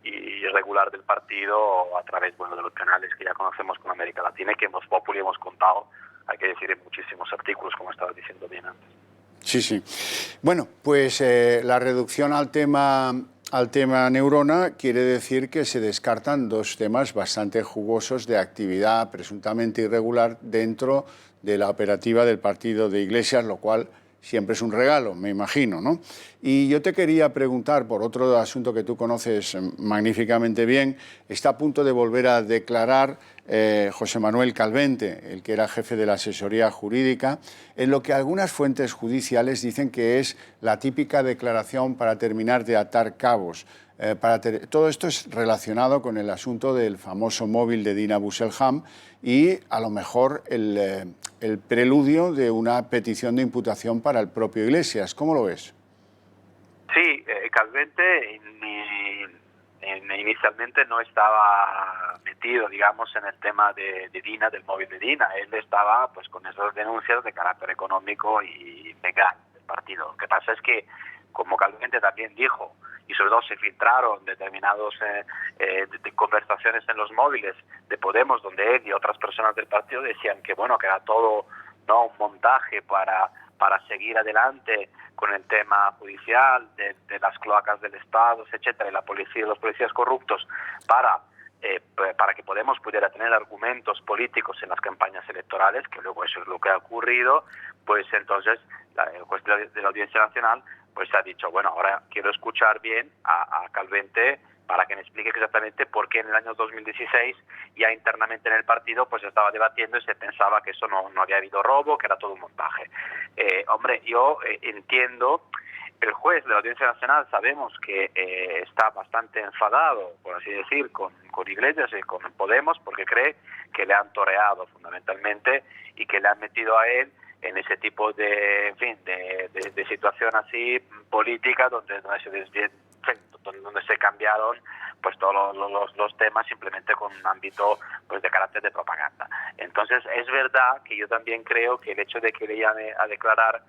irregular del partido a través, bueno, de los canales que ya conocemos con América Latina y que en Vox Populi hemos contado, hay que decir, en muchísimos artículos, como estaba diciendo bien antes. Sí, sí. Bueno, pues la reducción al tema Neurona quiere decir que se descartan dos temas bastante jugosos de actividad presuntamente irregular dentro de la operativa del partido de Iglesias, lo cual siempre es un regalo, me imagino, ¿no? Y yo te quería preguntar por otro asunto que tú conoces magníficamente bien. Está a punto de volver a declarar José Manuel Calvente, el que era jefe de la asesoría jurídica, en lo que algunas fuentes judiciales dicen que es la típica declaración para terminar de atar cabos. Todo esto es relacionado con el asunto del famoso móvil de Dina Busselham y a lo mejor el preludio de una petición de imputación para el propio Iglesias. ¿Cómo lo ves? Sí, Calvente inicialmente no estaba metido, digamos, en el tema de Dina, del móvil de Dina. Él estaba pues con esas denuncias de carácter económico y legal del partido. Lo que pasa es que, como Calvente también dijo, y sobre todo se filtraron determinados de conversaciones en los móviles de Podemos, donde él y otras personas del partido decían que, bueno, que era todo, ¿no?, un montaje para seguir adelante con el tema judicial de las cloacas del Estado, etcétera, y la policía, los policías corruptos, para que Podemos pudiera tener argumentos políticos en las campañas electorales, que luego eso es lo que ha ocurrido. Pues entonces el juez de la Audiencia Nacional pues ha dicho, bueno, ahora quiero escuchar bien a Calvente para que me explique exactamente por qué en el año 2016 ya internamente en el partido pues se estaba debatiendo y se pensaba que eso no había habido robo, que era todo un montaje. Hombre, yo entiendo el juez de la Audiencia Nacional sabemos que está bastante enfadado, por así decir, con Iglesias y con Podemos, porque cree que le han toreado fundamentalmente y que le han metido a él en ese tipo de, en fin, de situación así política donde se cambiaron pues todos los temas simplemente con un ámbito pues de carácter de propaganda. Entonces es verdad que yo también creo que el hecho de que le llame a declarar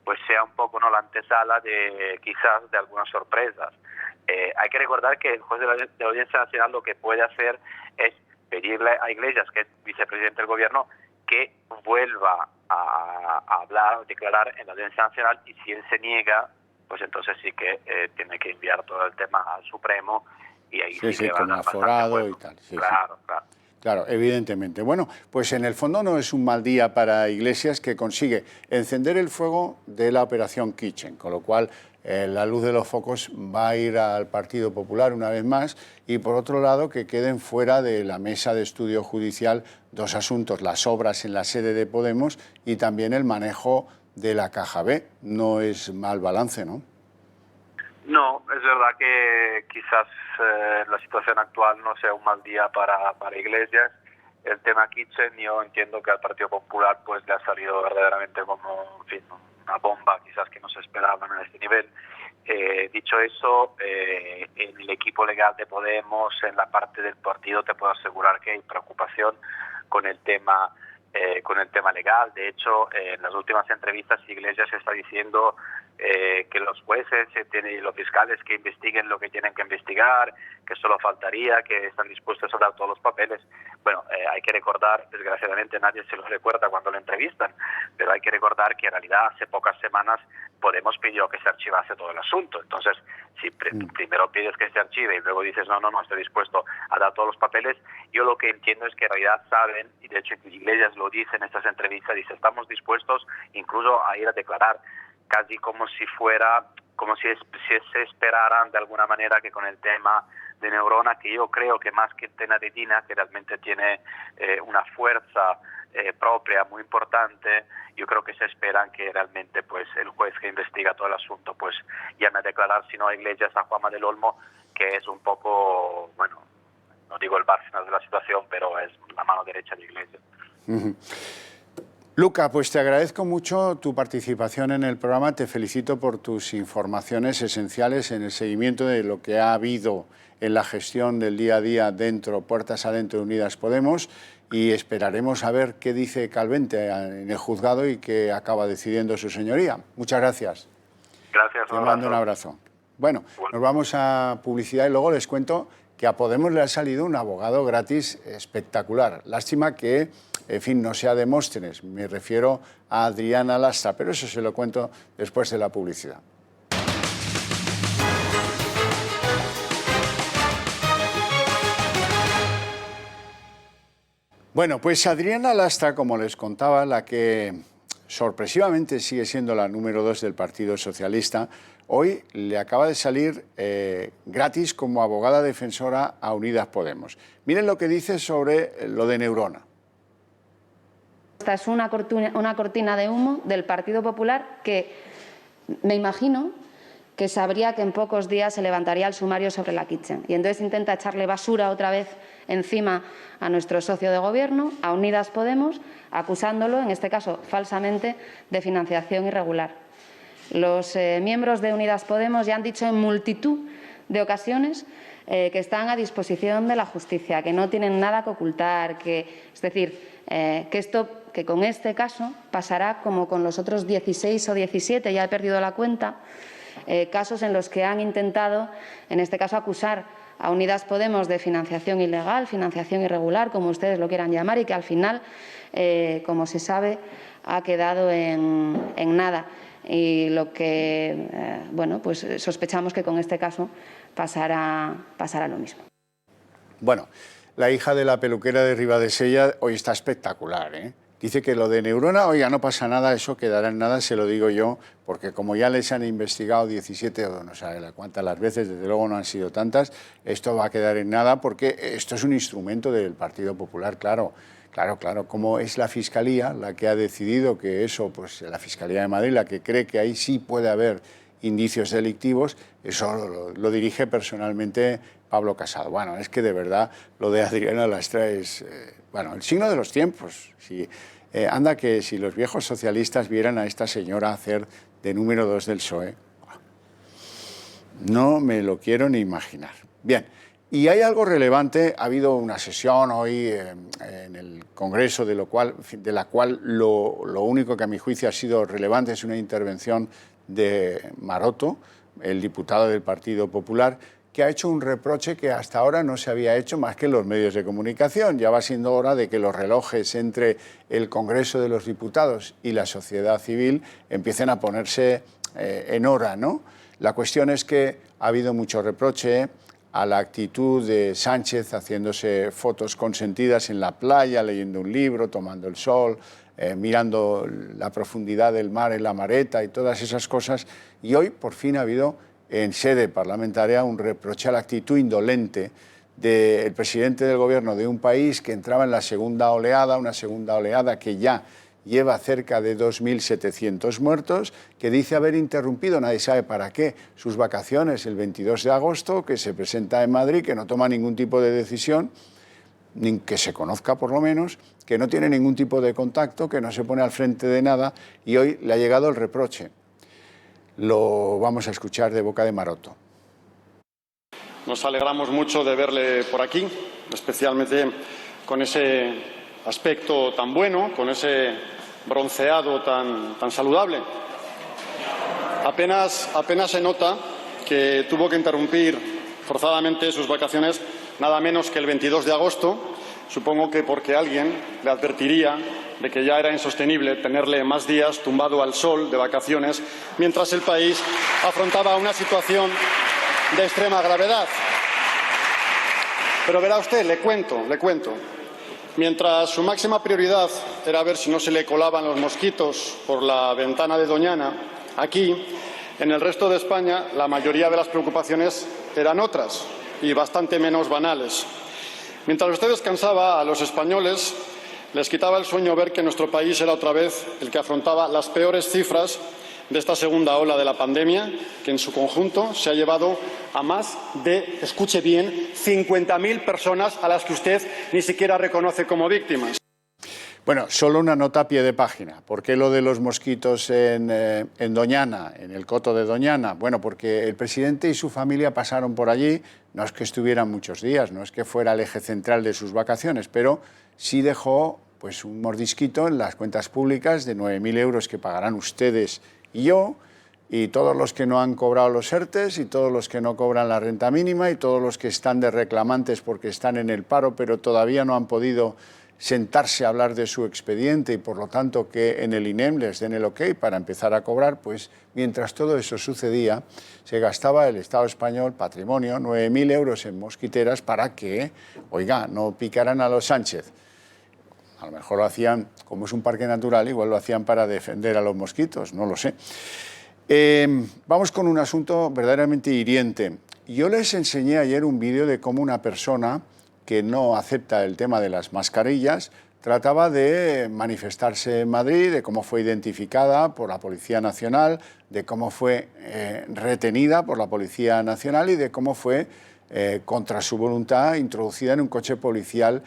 pues sea un poco, ¿no?, la antesala de quizás de algunas sorpresas. Hay que recordar que el juez de la Audiencia Nacional lo que puede hacer es pedirle a Iglesias, que es vicepresidente del gobierno, que vuelva a hablar o declarar en la Audiencia Nacional, y si él se niega, pues entonces sí que tiene que enviar todo el tema al Supremo, y ahí sí que va a como dar aforado bastante y tal. Sí, claro. Claro, evidentemente. Bueno, pues en el fondo no es un mal día para Iglesias, que consigue encender el fuego de la operación Kitchen, con lo cual la luz de los focos va a ir al Partido Popular una vez más, y por otro lado que queden fuera de la mesa de estudio judicial dos asuntos: las obras en la sede de Podemos y también el manejo de la Caja B. No es mal balance, ¿no? No, es verdad que quizás la situación actual no sea un mal día para Iglesias. El tema Kitchen, yo entiendo que al Partido Popular pues le ha salido verdaderamente como, en fin, una bomba quizás que no se esperaban a este nivel. Dicho eso, en el equipo legal de Podemos, en la parte del partido, te puedo asegurar que hay preocupación con el tema legal. De hecho, en las últimas entrevistas Iglesias está diciendo que los jueces y los fiscales que investiguen lo que tienen que investigar, que solo faltaría, que están dispuestos a dar todos los papeles. Bueno, hay que recordar, desgraciadamente nadie se lo recuerda cuando lo entrevistan, pero hay que recordar que en realidad hace pocas semanas Podemos pidió que se archivase todo el asunto. Entonces, si primero pides que se archive y luego dices no, estoy dispuesto a dar todos los papeles, yo lo que entiendo es que en realidad saben, y de hecho Iglesias lo dice en estas entrevistas, dice estamos dispuestos incluso a ir a declarar, casi como si se esperaran de alguna manera que con el tema de Neurona, que yo creo que más que el tema de Dina, que realmente tiene una fuerza propia muy importante, yo creo que se esperan que realmente pues el juez que investiga todo el asunto pues llame a declarar, si no a Iglesias, a Juanma del Olmo, que es un poco, bueno, no digo el Bárcenas de la situación, pero es la mano derecha de Iglesias. Luca, pues te agradezco mucho tu participación en el programa, te felicito por tus informaciones esenciales en el seguimiento de lo que ha habido en la gestión del día a día dentro, puertas adentro de Unidas Podemos, y esperaremos a ver qué dice Calvente en el juzgado y qué acaba decidiendo su señoría. Muchas gracias. Gracias. Te mando un abrazo. Bueno, nos vamos a publicidad y luego les cuento que a Podemos le ha salido un abogado gratis espectacular. Lástima que, en fin, no sea Demóstenes. Me refiero a Adriana Lastra, pero eso se lo cuento después de la publicidad. Bueno, pues Adriana Lastra, como les contaba, la que sorpresivamente sigue siendo la número 2 del Partido Socialista, hoy le acaba de salir gratis como abogada defensora a Unidas Podemos. Miren lo que dice sobre lo de Neurona. Esta es una cortina de humo del Partido Popular que me imagino que sabría que en pocos días se levantaría el sumario sobre la Kitchen. Y entonces intenta echarle basura otra vez encima a nuestro socio de gobierno, a Unidas Podemos, acusándolo, en este caso falsamente, de financiación irregular. Los miembros de Unidas Podemos ya han dicho en multitud de ocasiones que están a disposición de la justicia, que no tienen nada que ocultar, es decir, que con este caso pasará como con los otros 16 o 17, ya he perdido la cuenta, casos en los que han intentado, en este caso, acusar a Unidas Podemos de financiación ilegal, financiación irregular, como ustedes lo quieran llamar, y que al final, como se sabe, ha quedado en nada. Y lo que, pues sospechamos que con este caso pasará lo mismo. Bueno, la hija de la peluquera de Ribadesella hoy está espectacular, ¿eh? Dice que lo de Neurona, oiga, no pasa nada, eso quedará en nada, se lo digo yo, porque como ya les han investigado 17 o no sabe cuántas las veces, desde luego no han sido tantas, esto va a quedar en nada porque esto es un instrumento del Partido Popular, claro, como es la Fiscalía la que ha decidido que eso, pues la Fiscalía de Madrid, la que cree que ahí sí puede haber indicios delictivos, eso lo dirige personalmente Pablo Casado. Bueno, es que de verdad lo de Adriana Lastra es, bueno, el signo de los tiempos. Sí, anda que si los viejos socialistas vieran a esta señora hacer de número 2 del PSOE, no me lo quiero ni imaginar. Bien, y hay algo relevante, ha habido una sesión hoy en el Congreso de la cual lo único que a mi juicio ha sido relevante es una intervención de Maroto, el diputado del Partido Popular, que ha hecho un reproche que hasta ahora no se había hecho más que en los medios de comunicación. Ya va siendo hora de que los relojes entre el Congreso de los Diputados y la sociedad civil empiecen a ponerse en hora, ¿no? La cuestión es que ha habido mucho reproche a la actitud de Sánchez haciéndose fotos consentidas en la playa, leyendo un libro, tomando el sol, mirando la profundidad del mar en la Mareta y todas esas cosas. Y hoy por fin ha habido en sede parlamentaria un reproche a la actitud indolente del presidente del gobierno de un país que entraba en la segunda oleada, una segunda oleada que ya lleva cerca de 2.700 muertos, que dice haber interrumpido, nadie sabe para qué, sus vacaciones el 22 de agosto, que se presenta en Madrid, que no toma ningún tipo de decisión, ni que se conozca por lo menos, que no tiene ningún tipo de contacto, que no se pone al frente de nada, y hoy le ha llegado el reproche. Lo vamos a escuchar de boca de Maroto. Nos alegramos mucho de verle por aquí, especialmente con ese aspecto tan bueno, con ese bronceado tan saludable. Apenas se nota que tuvo que interrumpir forzadamente sus vacaciones nada menos que el 22 de agosto, supongo que porque alguien le advertiría de que ya era insostenible tenerle más días tumbado al sol de vacaciones mientras el país afrontaba una situación de extrema gravedad. Pero verá usted, le cuento. Mientras su máxima prioridad era ver si no se le colaban los mosquitos por la ventana de Doñana, aquí, en el resto de España, la mayoría de las preocupaciones eran otras y bastante menos banales. Mientras usted descansaba, a los españoles les quitaba el sueño ver que nuestro país era otra vez el que afrontaba las peores cifras de esta segunda ola de la pandemia, que en su conjunto se ha llevado a más de, escuche bien, 50.000 personas a las que usted ni siquiera reconoce como víctimas. Bueno, solo una nota a pie de página. ¿Por qué lo de los mosquitos en Doñana, en el coto de Doñana? Bueno, porque el presidente y su familia pasaron por allí, no es que estuvieran muchos días, no es que fuera el eje central de sus vacaciones, pero sí dejó pues, un mordisquito en las cuentas públicas de 9.000 euros que pagarán ustedes y yo, y todos los que no han cobrado los ERTES, y todos los que no cobran la renta mínima, y todos los que están de reclamantes porque están en el paro, pero todavía no han podido sentarse a hablar de su expediente y por lo tanto que en el INEM les den el ok para empezar a cobrar, pues mientras todo eso sucedía, se gastaba el Estado español, patrimonio, 9.000 euros en mosquiteras para que, oiga, no picaran a los Sánchez. A lo mejor lo hacían, como es un parque natural, igual lo hacían para defender a los mosquitos, no lo sé. Vamos con un asunto verdaderamente hiriente. Yo les enseñé ayer un vídeo de cómo una persona que no acepta el tema de las mascarillas trataba de manifestarse en Madrid, de cómo fue identificada por la Policía Nacional, de cómo fue retenida por la Policía Nacional y de cómo fue, contra su voluntad, introducida en un coche policial,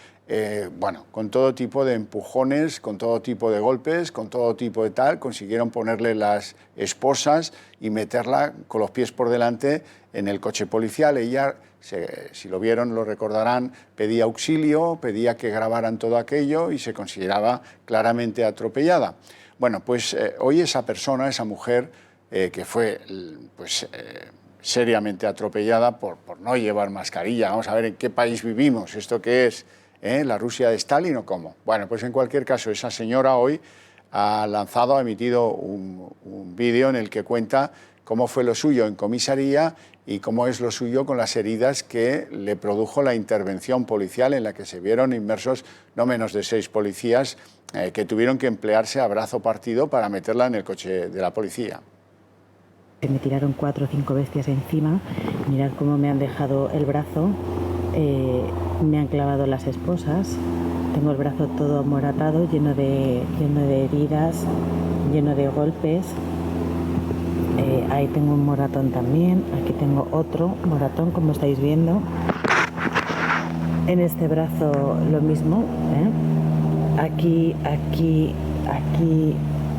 bueno, con todo tipo de empujones, con todo tipo de golpes, con todo tipo de tal. Consiguieron ponerle las esposas y meterla con los pies por delante en el coche policial. Ella, si lo vieron, lo recordarán, pedía auxilio, pedía que grabaran todo aquello y se consideraba claramente atropellada. Bueno, pues hoy esa persona, esa mujer, que fue pues, seriamente atropellada por no llevar mascarilla. Vamos a ver en qué país vivimos, esto qué es, ¿la Rusia de Stalin o cómo? Bueno, pues en cualquier caso, esa señora hoy ha emitido un vídeo en el que cuenta cómo fue lo suyo en comisaría y cómo es lo suyo con las heridas que le produjo la intervención policial en la que se vieron inmersos no menos de 6 policías que tuvieron que emplearse a brazo partido para meterla en el coche de la policía. Me tiraron 4 o 5 bestias encima, mirad cómo me han dejado el brazo, me han clavado las esposas, tengo el brazo todo amoratado, lleno de heridas, lleno de golpes. ahí tengo un moratón también, aquí tengo otro moratón, como estáis viendo. En este brazo lo mismo, ¿eh? Aquí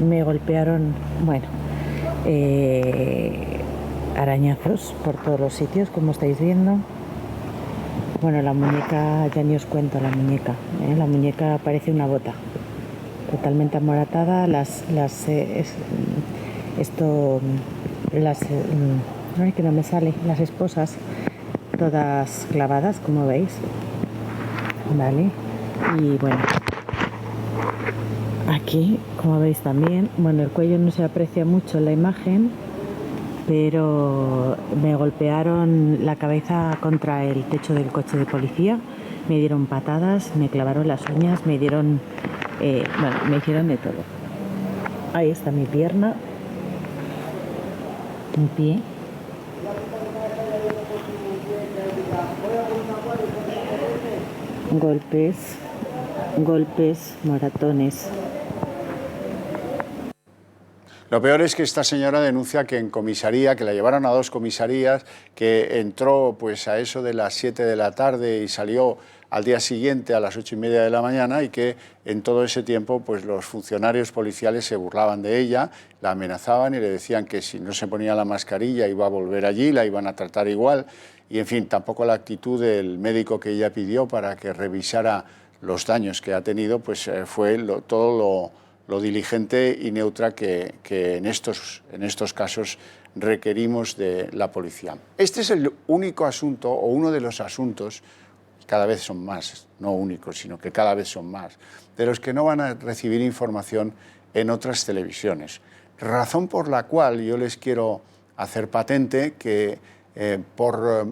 me golpearon, bueno, arañazos por todos los sitios, como estáis viendo. Bueno, la muñeca, ya ni os cuento la muñeca, ¿eh? La muñeca parece una bota, totalmente amoratada, ay, que no me sale, las esposas todas clavadas, como veis, vale. Y bueno, aquí, como veis también, bueno, el cuello no se aprecia mucho en la imagen, pero me golpearon la cabeza contra el techo del coche de policía, me dieron patadas, me clavaron las uñas, me dieron, bueno, me hicieron de todo. Ahí está mi pierna, mi pie. Golpes, moratones. Lo peor es que esta señora denuncia que en comisaría, que la llevaron a 2 comisarías, que entró pues a eso de las 7 de la tarde y salió al día siguiente a las 8:30 de la mañana, y que en todo ese tiempo pues los funcionarios policiales se burlaban de ella, la amenazaban y le decían que si no se ponía la mascarilla iba a volver allí, la iban a tratar igual, y en fin, tampoco la actitud del médico que ella pidió para que revisara los daños que ha tenido, pues fue todo lo diligente y neutra que en estos casos requerimos de la policía. Este es el único asunto, o uno de los asuntos, cada vez son más, no únicos, sino que cada vez son más, de los que no van a recibir información en otras televisiones. Razón por la cual yo les quiero hacer patente que por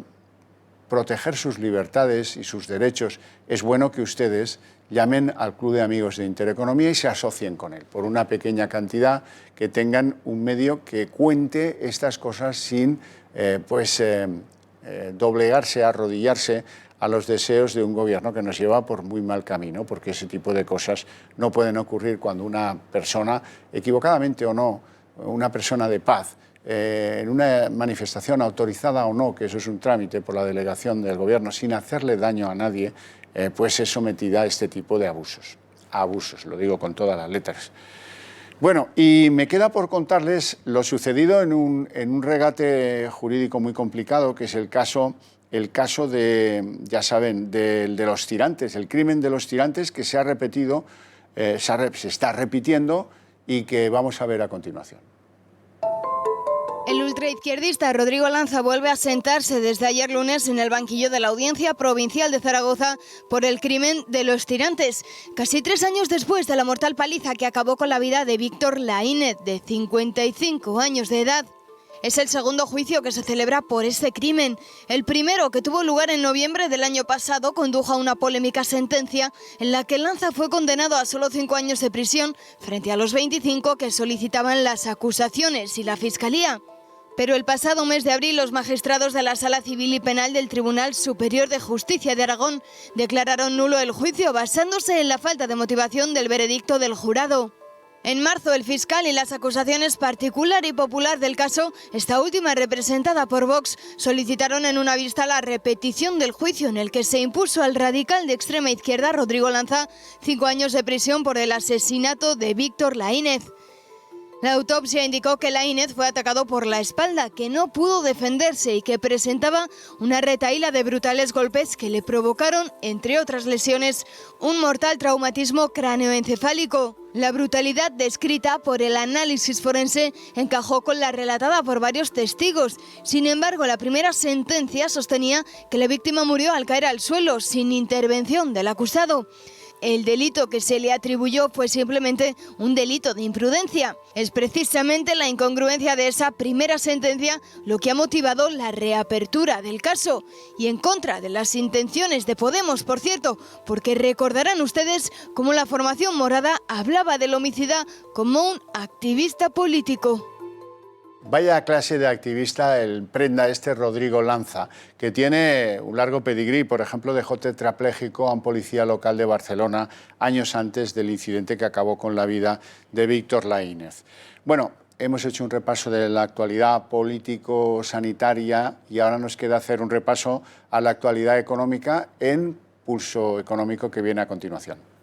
proteger sus libertades y sus derechos es bueno que ustedes llamen al Club de Amigos de Intereconomía y se asocien con él por una pequeña cantidad, que tengan un medio que cuente estas cosas sin doblegarse, arrodillarse a los deseos de un gobierno que nos lleva por muy mal camino, porque ese tipo de cosas no pueden ocurrir cuando una persona, equivocadamente o no, una persona de paz, en una manifestación autorizada o no, que eso es un trámite por la delegación del gobierno, sin hacerle daño a nadie, pues es sometida a este tipo de abusos. Abusos, lo digo con todas las letras. Bueno, y me queda por contarles lo sucedido en un regate jurídico muy complicado, que es el caso de, ya saben, de los tirantes, el crimen de los tirantes, que se ha repetido, se está repitiendo, y que vamos a ver a continuación. El ultraizquierdista Rodrigo Lanza vuelve a sentarse desde ayer lunes en el banquillo de la Audiencia Provincial de Zaragoza por el crimen de los tirantes, casi 3 años después de la mortal paliza que acabó con la vida de Víctor Laínez, de 55 años de edad. Es el segundo juicio que se celebra por este crimen. El primero, que tuvo lugar en noviembre del año pasado, condujo a una polémica sentencia en la que Lanza fue condenado a solo 5 años de prisión frente a los 25 que solicitaban las acusaciones y la Fiscalía. Pero el pasado mes de abril, los magistrados de la Sala Civil y Penal del Tribunal Superior de Justicia de Aragón declararon nulo el juicio basándose en la falta de motivación del veredicto del jurado. En marzo, el fiscal y las acusaciones particular y popular del caso, esta última representada por Vox, solicitaron en una vista la repetición del juicio en el que se impuso al radical de extrema izquierda Rodrigo Lanza 5 años de prisión por el asesinato de Víctor Laínez. La autopsia indicó que Laínez fue atacado por la espalda, que no pudo defenderse y que presentaba una retahíla de brutales golpes que le provocaron, entre otras lesiones, un mortal traumatismo cráneoencefálico. La brutalidad descrita por el análisis forense encajó con la relatada por varios testigos. Sin embargo, la primera sentencia sostenía que la víctima murió al caer al suelo, sin intervención del acusado. El delito que se le atribuyó fue simplemente un delito de imprudencia. Es precisamente la incongruencia de esa primera sentencia lo que ha motivado la reapertura del caso. Y en contra de las intenciones de Podemos, por cierto, porque recordarán ustedes cómo la formación morada hablaba del homicida como un activista político. Vaya clase de activista el prenda este Rodrigo Lanza, que tiene un largo pedigrí. Por ejemplo, dejó tetrapléjico a un policía local de Barcelona años antes del incidente que acabó con la vida de Víctor Laínez. Bueno, hemos hecho un repaso de la actualidad político-sanitaria y ahora nos queda hacer un repaso a la actualidad económica en Pulso Económico, que viene a continuación.